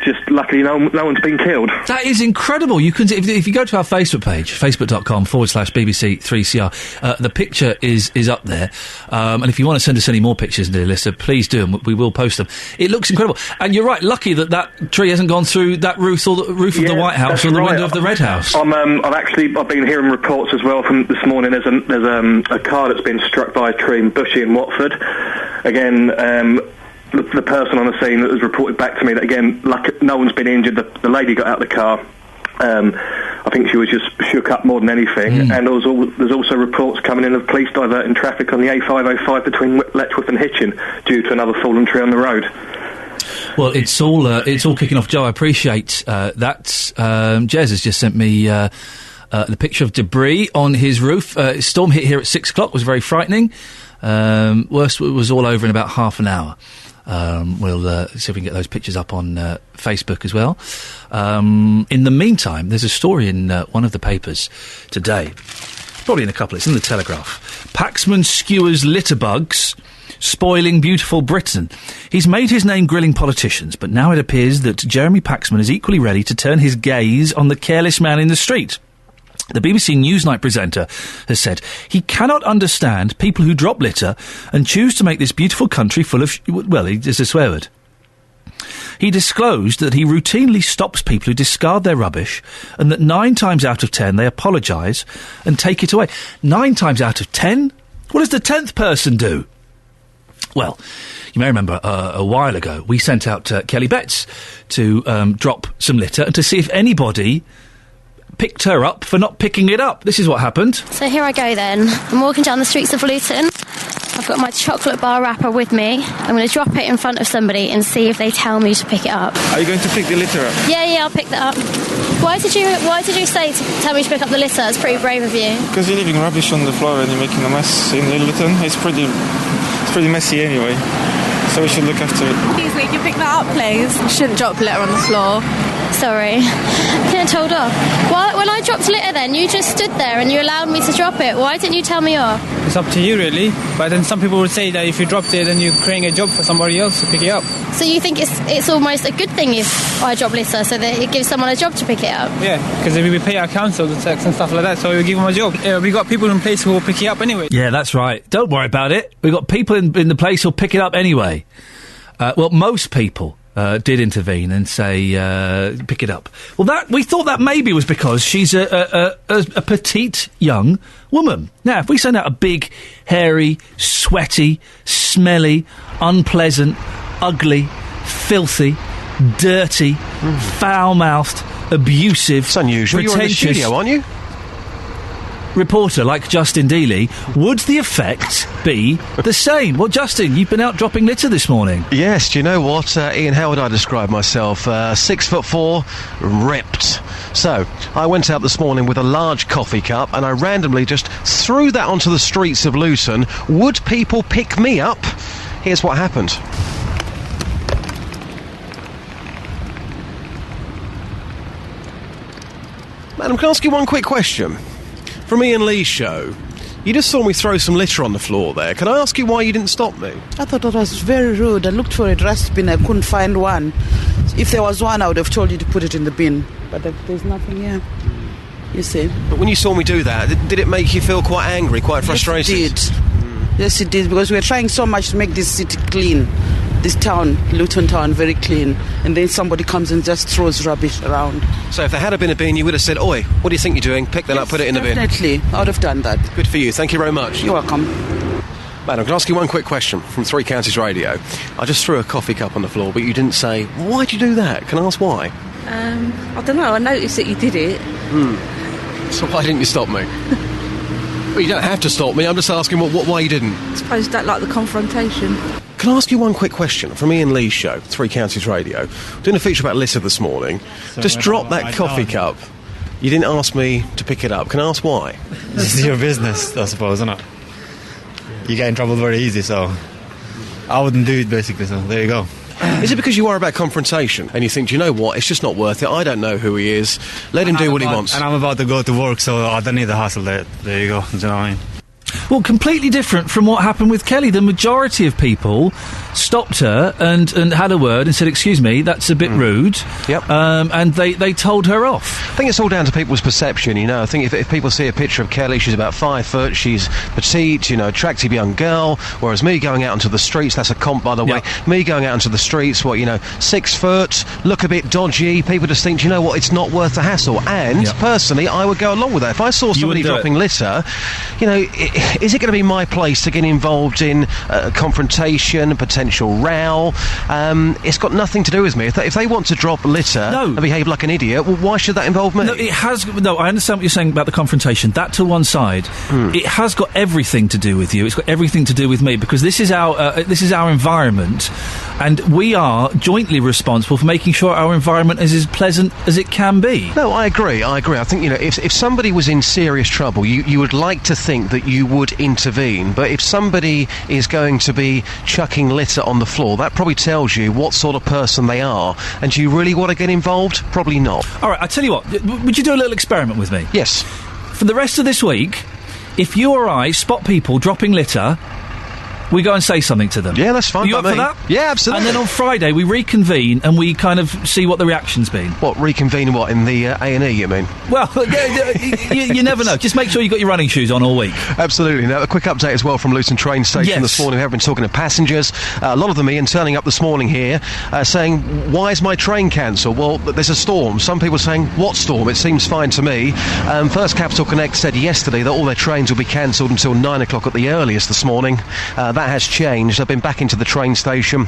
just luckily no one's been killed. That is incredible. You can, if you go to our Facebook page, facebook.com/BBC3CR, the picture is up there. And if you want to send us any more pictures, dear listener, please do, and we will post them. It looks incredible. And you're right, lucky that tree hasn't gone through that roof or the roof of the White House or the window of the Red House. I've been hearing reports as well from this morning. There's a car that's been struck by a tree in Bushy in Watford. Again, the person on the scene has reported back to me that, again, no one's been injured. The lady got out of the car. I think she was just shook up more than anything. And there's also reports coming in of police diverting traffic on the A505 between Letchworth and Hitchin due to another fallen tree on the road. Well, it's all kicking off, Joe. I appreciate that. Jez has just sent me the picture of debris on his roof. Storm hit here at 6 o'clock, was very frightening. Worst was all over in about half an hour. We'll see if we can get those pictures up on Facebook as well. In the meantime, there's a story in one of the papers today, probably in a couple, it's in the Telegraph. Paxman skewers litter bugs, spoiling beautiful Britain. He's made his name grilling politicians, but now it appears that Jeremy Paxman is equally ready to turn his gaze on the careless man in the street. The BBC Newsnight presenter has said he cannot understand people who drop litter and choose to make this beautiful country full of... it's a swear word. He disclosed that he routinely stops people who discard their rubbish and that 9 times out of 10 they apologise and take it away. 9 times out of 10? What does the 10th person do? Well, you may remember a while ago we sent out Kelly Betts to drop some litter and to see if anybody picked her up for not picking it up. This is what happened. So here I go then. I'm walking down the streets of Luton. I've got my chocolate bar wrapper with me. I'm going to drop it in front of somebody and see if they tell me to pick it up. Are you going to pick the litter up? Yeah, I'll pick that up. Why did you say to tell me to pick up the litter? It's pretty brave of you. Because you're leaving rubbish on the floor and you're making a mess in Luton. It's pretty messy anyway. So we should look after it. Excuse me, can you pick that up, please? You shouldn't drop litter on the floor. Sorry. Getting told off. When I dropped litter then, you just stood there and you allowed me to drop it. Why didn't you tell me off? It's up to you, really. But then some people would say that if you dropped it, then you're creating a job for somebody else to pick it up. So you think it's almost a good thing if I drop litter, so that it gives someone a job to pick it up? Yeah, because we pay our council the tax and stuff like that, so we give them a job. We got people in place who will pick it up anyway. Yeah, that's right. Don't worry about it. We've got people in the place who'll pick it up anyway. Well, most people did intervene and say, pick it up. Well, we thought that maybe was because she's a petite young woman. Now, if we send out a big, hairy, sweaty, smelly, unpleasant, ugly, filthy, dirty, foul-mouthed, abusive, it's unusual. You're in the studio, aren't you? Reporter like Justin Dealey, would the effect be the same? Well, Justin, you've been out dropping litter this morning. Yes, do you know what, Ian, how would I describe myself? 6'4", ripped. So, I went out this morning with a large coffee cup and I randomly just threw that onto the streets of Luton. Would people pick me up? Here's what happened. Madam, can I ask you one quick question? From Ian Lee's show, you just saw me throw some litter on the floor there. Can I ask you why you didn't stop me? I thought that was very rude. I looked for a dustbin, I couldn't find one. If there was one, I would have told you to put it in the bin. But there's nothing here, you see. But when you saw me do that, did it make you feel quite angry, quite frustrated? Yes, it did. Yes, it did, because we're trying so much to make this city clean. This town, Luton town, very clean, and then somebody comes and just throws rubbish around. So if there had been a bin, you would have said, "Oi, what do you think you're doing? Pick that up, put it in the bin." Definitely, I would have done that. Good for you. Thank you very much. You're welcome. Madam, can I ask you one quick question from Three Counties Radio? I just threw a coffee cup on the floor, but you didn't say, why'd you do that? Can I ask why? I don't know, I noticed that you did it. So why didn't you stop me? Well, you don't have to stop me, I'm just asking why you didn't. I suppose you don't like the confrontation. Can I ask you one quick question from Ian Lee's show, Three Counties Radio? Doing a feature about litter this morning. Just drop that coffee cup. You didn't ask me to pick it up. Can I ask why? This is your business, I suppose, isn't it? You get in trouble very easy, so I wouldn't do it, basically, so there you go. Is it because you are about confrontation and you think, do you know what, it's just not worth it, I don't know who he is, let him do what he wants? And I'm about to go to work, so I don't need the hassle there. There you go, do you know what I mean? Well, completely different from what happened with Kelly. The majority of people stopped her and had a word and said, excuse me, that's a bit rude. Yep. And they told her off. I think it's all down to people's perception, you know. I think if people see a picture of Kelly, she's about 5 foot, she's petite, you know, attractive young girl, whereas me going out into the streets, that's a comp, by the way, me going out into the streets, 6 foot, look a bit dodgy, people just think, you know what, it's not worth the hassle. And, personally, I would go along with that. If I saw somebody dropping litter, you know, is it going to be my place to get involved in confrontation, potential row? It's got nothing to do with me. If they want to drop litter and behave like an idiot, well, why should that involve me? No, I understand what you're saying about the confrontation. That to one side, it has got everything to do with you. It's got everything to do with me, because this is our environment, and we are jointly responsible for making sure our environment is as pleasant as it can be. No, I agree. I think, if somebody was in serious trouble, you would like to think that you would intervene, but if somebody is going to be chucking litter on the floor, that probably tells you what sort of person they are, and do you really want to get involved? Probably not. All right, I tell you what, would you do a little experiment with me? Yes. For the rest of this week, if you or I spot people dropping litter, we go and say something to them. Yeah, that's fine. Are you up for that? Yeah, absolutely. And then on Friday we reconvene and we kind of see what the reaction's been. What, reconvene what, in the A&E, you mean? Well, you never know. Just make sure you've got your running shoes on all week. Absolutely. Now, a quick update as well from Luton train station this morning. We have been talking to passengers. A lot of them, Ian, turning up this morning here, saying, why is my train cancelled? Well, there's a storm. Some people saying, what storm? It seems fine to me. First Capital Connect said yesterday that all their trains will be cancelled until 9 o'clock at the earliest this morning. That has changed. I've been back into the train station.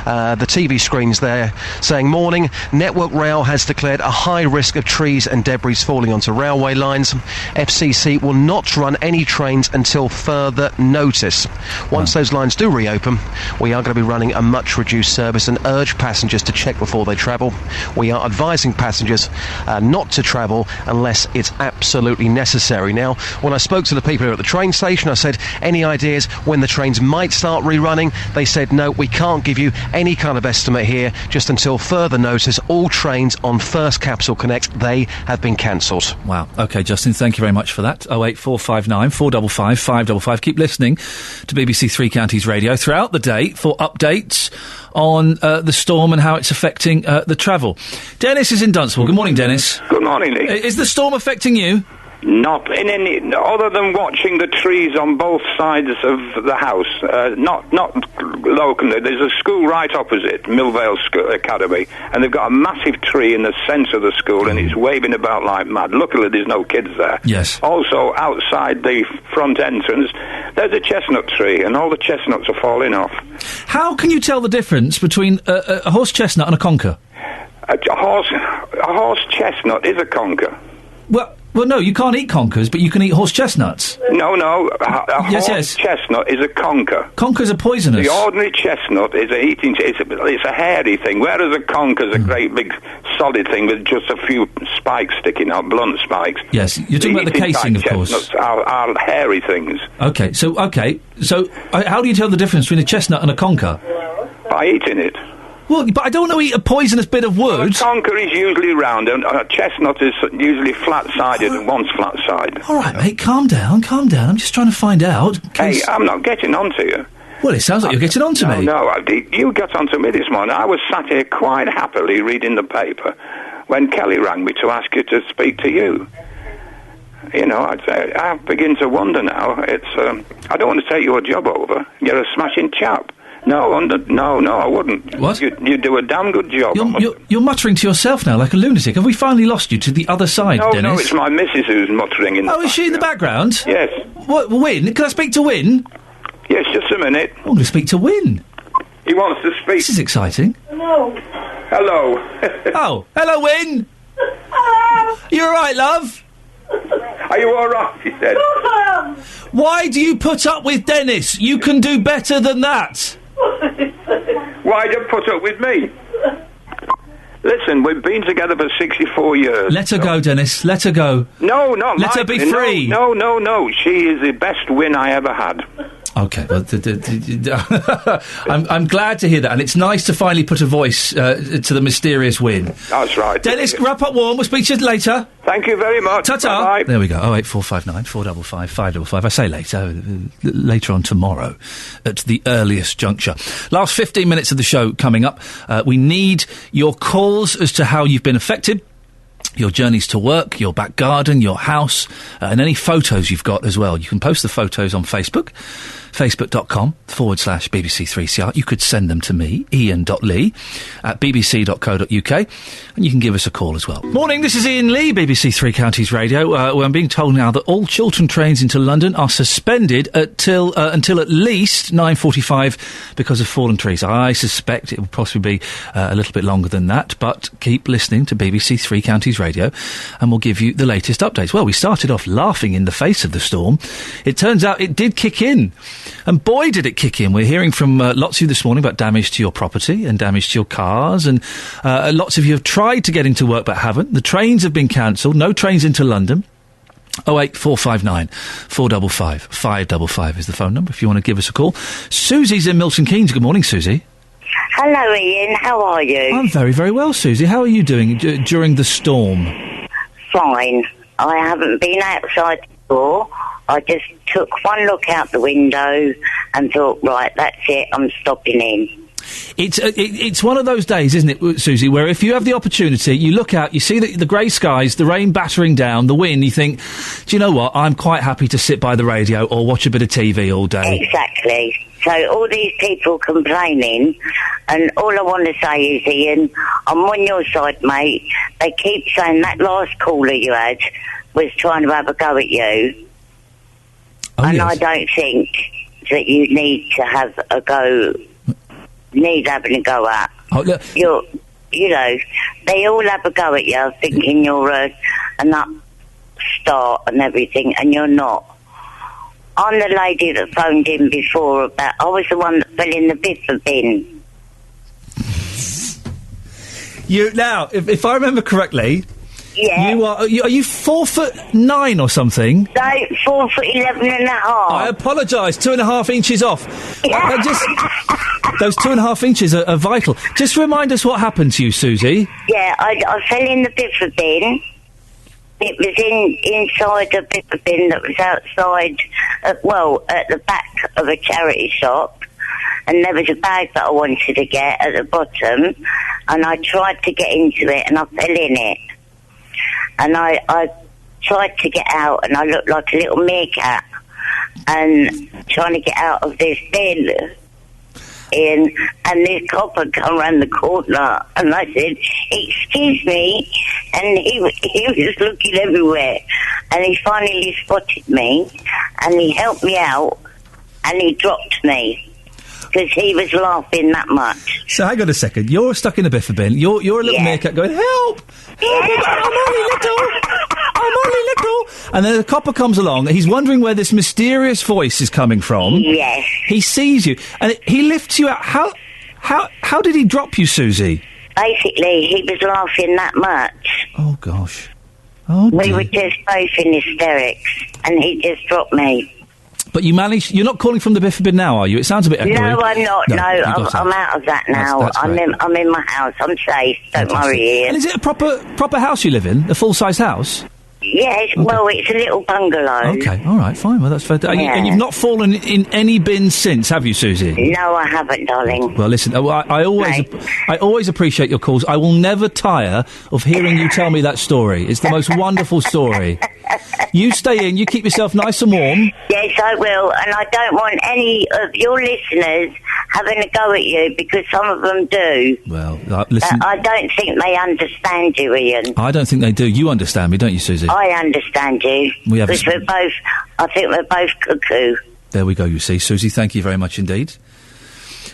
The TV screens there saying, morning, Network Rail has declared a high risk of trees and debris falling onto railway lines. FCC will not run any trains until further notice. Once those lines do reopen, we are going to be running a much reduced service and urge passengers to check before they travel. We are advising passengers not to travel unless it's absolutely necessary. Now, when I spoke to the people here at the train station, I said, any ideas when the trains might start rerunning? They said, no, we can't give you any kind of estimate here, just until further notice. All trains on First Capital Connect, they have been cancelled. Wow. OK, Justin, thank you very much for that. 08459 455 555. Keep listening to BBC Three Counties Radio throughout the day for updates on the storm and how it's affecting the travel. Dennis is in Dunstable. Good morning, Dennis. Good morning, Lee. Is the storm affecting you? Not in any, other than watching the trees on both sides of the house. Not locally. There's a school right opposite, Millvale Academy, and they've got a massive tree in the centre of the school, and it's waving about like mad. Luckily, there's no kids there. Yes. Also, outside the front entrance, there's a chestnut tree, and all the chestnuts are falling off. How can you tell the difference between a horse chestnut and a conker? A horse chestnut is a conker. Well, no, you can't eat conkers, but you can eat horse chestnuts. No, a horse chestnut is a conker. Conkers are poisonous. The ordinary chestnut is it's a hairy thing, whereas a conker's a great big solid thing with just a few spikes sticking out, blunt spikes. Yes, you're talking about the casing, of course. Chestnuts are hairy things. Okay, so how do you tell the difference between a chestnut and a conker? By eating it. Well, but I don't want to eat a poisonous bit of wood. Well, a conker is usually round, and a chestnut is usually flat-sided and once flat-sided. All right, mate, calm down. I'm just trying to find out. Hey, I'm not getting on to you. Well, it sounds like you're getting on to me. No, you got on to me this morning. I was sat here quite happily reading the paper when Kelly rang me to ask you to speak to you. You know, I begin to wonder now. I don't want to take your job over. You're a smashing chap. No, I wouldn't. What? You do a damn good job. You're muttering to yourself now like a lunatic. Have we finally lost you to the other side, Dennis? No, it's my missus who's muttering in the background. Is she in the background? Yes. What, Win? Can I speak to Win? Yes, just a minute. I'm going to speak to Win. He wants to speak. This is exciting. Hello. Oh, hello, Win. You all right, love? Are you all right, he said. Why do you put up with Dennis? You can do better than that. Why do you put up with me? Listen, we've been together for 64 years. Let her go, Dennis. Let her go. No, not Let her be free. No. She is the best win I ever had. Okay, well, I'm glad to hear that, and it's nice to finally put a voice to the mysterious Win. That's right. Dennis, wrap up warm. We'll speak to you later. Thank you very much. Ta-ta. Bye-bye. There we go. 08459 455 555. I say later on tomorrow at the earliest juncture. Last 15 minutes of the show coming up. We need your calls as to how you've been affected. Your journeys to work, your back garden, your house, and any photos you've got as well. You can post the photos on Facebook, facebook.com/BBC3CR. You could send them to me, Iain.Lee, at bbc.co.uk, and you can give us a call as well. Morning, this is Iain Lee, BBC Three Counties Radio. Where I'm being told now that all Chiltern trains into London are suspended until at least 9:45 because of fallen trees. I suspect it will possibly be a little bit longer than that, but keep listening to BBC Three Counties Radio and we'll give you the latest updates. Well, we started off laughing in the face of the storm. It turns out it did kick in. And boy, did it kick in. We're hearing from lots of you this morning about damage to your property and damage to your cars. And lots of you have tried to get into work but haven't. The trains have been cancelled. No trains into London. 08459 455 555 is the phone number if you want to give us a call. Susie's in Milton Keynes. Good morning, Susie. Hello, Ian. How are you? I'm very, very well, Susie. How are you doing during the storm? Fine. I haven't been outside before. I just took one look out the window and thought, right, that's it, I'm stopping in. It's one of those days, isn't it, Susie, where if you have the opportunity, you look out, you see the grey skies, the rain battering down, the wind, you think, do you know what, I'm quite happy to sit by the radio or watch a bit of TV all day. Exactly. So all these people complaining, and all I want to say is, Ian, I'm on your side, mate. They keep saying that last caller you had was trying to have a go at you. Oh, and yes. I don't think that you need to have a go, need having a go at. Oh, look. You know, they all have a go at you thinking you're an upstart and everything, and you're not. I'm the lady that phoned in before about, I was the one that fell in the biffa bin. Now, if I remember correctly... Yeah. Are you 4'9" or something? No, 4'11.5". I apologise, 2.5 inches off. Those 2.5 inches are vital. Just remind us what happened to you, Susie. Yeah, I fell in the biffa bin. It was inside a biffa bin that was outside, at the back of a charity shop. And there was a bag that I wanted to get at the bottom. And I tried to get into it and I fell in it. And I tried to get out, and I looked like a little meerkat, and trying to get out of this bin. And this copper come round the corner, and I said, "Excuse me," and he was looking everywhere, and he finally spotted me, and he helped me out, and he dropped me. Because he was laughing that much. So hang on a second. You're stuck in a biffa bin. You're a little meerkat going, help! I'm only little! And then the copper comes along. He's wondering where this mysterious voice is coming from. Yes. He sees you. And he lifts you out. How did he drop you, Susie? Basically, he was laughing that much. Oh, gosh. Oh, dear. We were just both in hysterics. And he just dropped me. But you managed... You're not calling from the biffa bin now, are you? It sounds a bit echoey. No, I'm not. No, I'm out of that now. That's I'm in my house. I'm safe. Don't worry, Ian. And is it a proper house you live in? A full-size house? Yes, okay. Well, it's a little bungalow. Okay, all right, fine. Well, that's fair. And you've not fallen in any bin since, have you, Susie? No, I haven't, darling. Well, listen, I always appreciate your calls. I will never tire of hearing you tell me that story. It's the most wonderful story. You stay in, you keep yourself nice and warm. Yes, I will, and I don't want any of your listeners having a go at you, because some of them do. Well, listen... I don't think they understand you, Ian. I don't think they do. You understand me, don't you, Susie? I understand you. Because I think we're both cuckoo. There we go, you see. Susie, thank you very much indeed.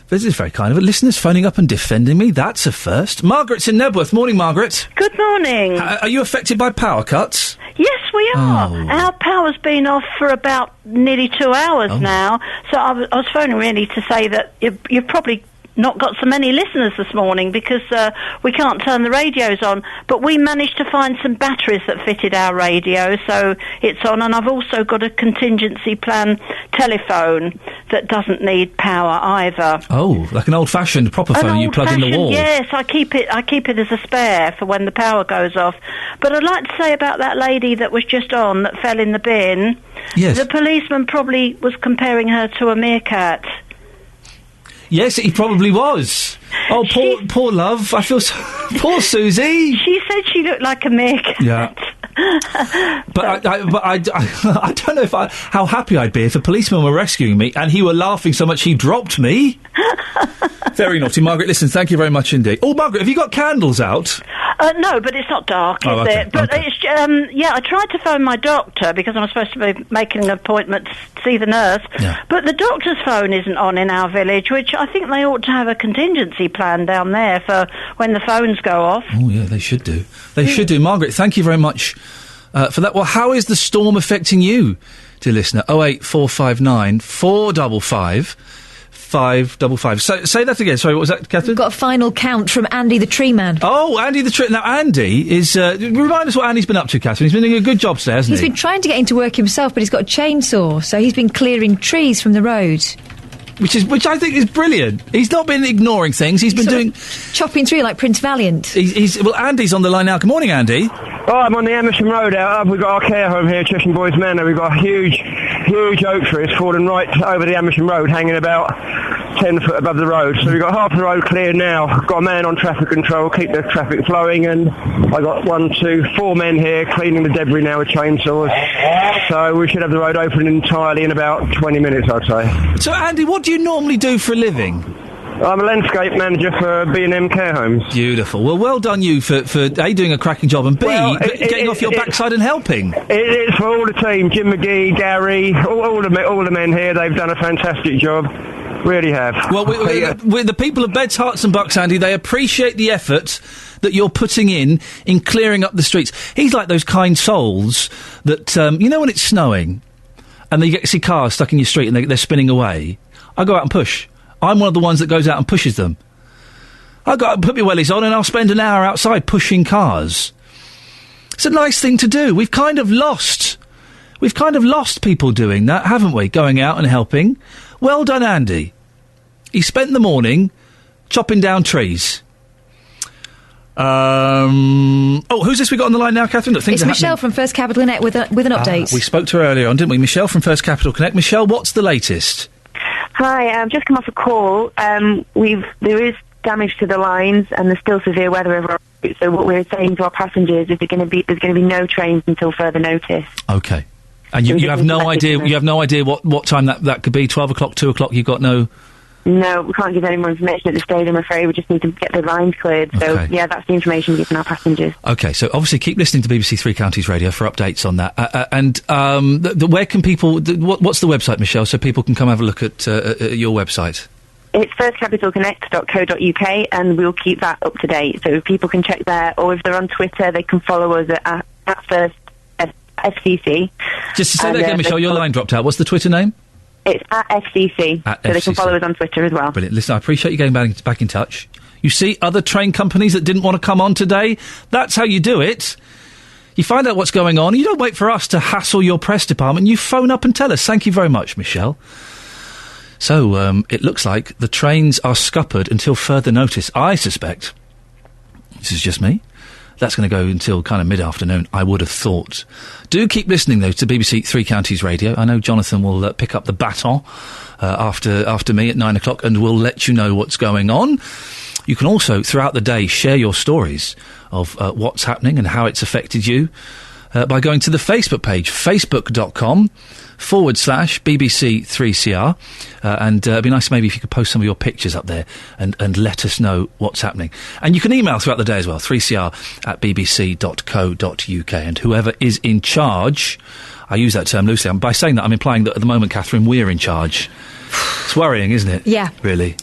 This is very kind of it. Listeners phoning up and defending me, that's a first. Margaret's in Nebworth. Morning, Margaret. Good morning. Are you affected by power cuts? Yes, we are. Oh. Our power's been off for about nearly 2 hours now. So I was phoning really to say that you've probably not got so many listeners this morning because we can't turn the radios on. But we managed to find some batteries that fitted our radio, so it's on. And I've also got a contingency plan telephone that doesn't need power either. Oh, like an old-fashioned proper phone you plug in the wall. Yes, I keep it as a spare for when the power goes off. But I'd like to say about that lady that was just on that fell in the bin. Yes. The policeman probably was comparing her to a meerkat. Yes, he probably was. Oh, poor love. I feel so... Poor Susie. She said she looked like a meerkat. Yeah. But I don't know how happy I'd be if a policeman were rescuing me and he were laughing so much he dropped me. Very naughty. Margaret, listen, thank you very much indeed. Oh, Margaret, have you got candles out? No, but it's not dark, is it? But it's, I tried to phone my doctor because I'm supposed to be making an appointment to see the nurse. Yeah. But the doctor's phone isn't on in our village, which I think they ought to have a contingency plan down there for when the phones go off. Oh, yeah, they should do. They should do. Margaret, thank you very much for that. Well, how is the storm affecting you? dear listener. 08459 455 555. So, say that again. Sorry, what was that, Catherine? We've got a final count from Andy the Tree Man. Oh, Andy the Tree... Now, Andy is... remind us what Andy's been up to, Catherine. He's been doing a good job today, hasn't he? He's been trying to get into work himself, but he's got a chainsaw, so he's been clearing trees from the road. Which I think is brilliant. He's not been ignoring things. He's been doing... chopping through like Prince Valiant. Well, Andy's on the line now. Good morning, Andy. Oh, I'm on the Amersham Road out. We've got our care home here, Cheshire Boys Manor. We've got a huge oak tree. It's fallen right over the Amersham Road, hanging about 10 foot above the road. So we've got half the road cleared now. I've got a man on traffic control, keep the traffic flowing, and I've got 4 men here cleaning the debris now with chainsaws. So we should have the road open entirely in about 20 minutes, I'd say. So, Andy, what do you normally do for a living? I'm a landscape manager for B&M Care Homes. Beautiful. Well done you for A, doing a cracking job, and B, getting off your backside and helping. It is for all the team. Jim McGee, Gary, all the men here. They've done a fantastic job. Really have. Well, with the people of Beds, Herts and Bucks, Andy, they appreciate the effort that you're putting in clearing up the streets. He's like those kind souls that, you know when it's snowing and you get to see cars stuck in your street and they're spinning away? I go out and push. I'm one of the ones that goes out and pushes them. I go out and put my wellies on and I'll spend an hour outside pushing cars. It's a nice thing to do. We've kind of lost people doing that, haven't we? Going out and helping. Well done, Andy. He spent the morning chopping down trees. Who's this we got on the line now, Catherine? It's Michelle from First Capital Connect with an update. We spoke to her earlier on, didn't we? Michelle from First Capital Connect. Michelle, what's the latest? Hi, I've just come off a call. There is damage to the lines, and there's still severe weather over our route. So what we're saying to our passengers is there's going to be no trains until further notice. Okay. And you have no idea. You have no idea what time that could be. 12 o'clock, 2 o'clock. You've got no. No, we can't give any more information at this stage, I'm afraid. We just need to get the lines cleared. So, yeah, that's the information given our passengers. OK, so obviously keep listening to BBC Three Counties Radio for updates on that. Where can people... what's the website, Michelle, so people can come have a look at your website? It's firstcapitalconnect.co.uk, and we'll keep that up to date. So people can check there, or if they're on Twitter, they can follow us at First FCC. Just to say that again, Michelle, your line dropped out. What's the Twitter name? It's at FCC, so they can follow us on Twitter as well. Brilliant. Listen, I appreciate you getting back in touch. You see other train companies that didn't want to come on today? That's how you do it. You find out what's going on. You don't wait for us to hassle your press department. You phone up and tell us. Thank you very much, Michelle. So, it looks like the trains are scuppered until further notice. I suspect, this is just me, that's going to go until kind of mid-afternoon, I would have thought. Do keep listening, though, to BBC Three Counties Radio. I know Jonathan will pick up the baton after me at 9 o'clock, and we'll let you know what's going on. You can also, throughout the day, share your stories of what's happening and how it's affected you by going to the Facebook page, facebook.com/BBC3CR. And it'd be nice maybe if you could post some of your pictures up there and let us know what's happening. And you can email throughout the day as well, 3cr@bbc.co.uk. And whoever is in charge, I use that term loosely, by saying that I'm implying that at the moment, Catherine, we're in charge. It's worrying, isn't it? Yeah. Really.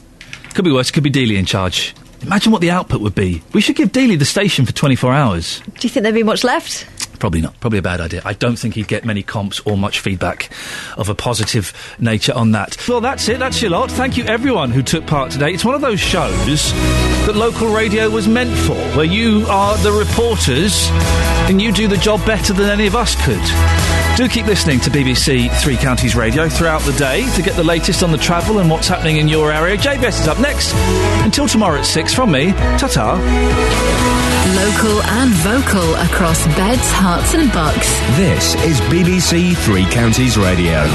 Could be worse, could be Dealey in charge. Imagine what the output would be. We should give Dealey the station for 24 hours. Do you think there'd be much left? Probably not. Probably a bad idea. I don't think he'd get many comps or much feedback of a positive nature on that. Well, that's it. That's your lot. Thank you, everyone who took part today. It's one of those shows that local radio was meant for, where you are the reporters and you do the job better than any of us could. Do keep listening to BBC Three Counties Radio throughout the day to get the latest on the travel and what's happening in your area. JBS is up next. Until tomorrow at 6 from me, ta-ta. Local and vocal across Beds, Herts and Bucks. This is BBC Three Counties Radio.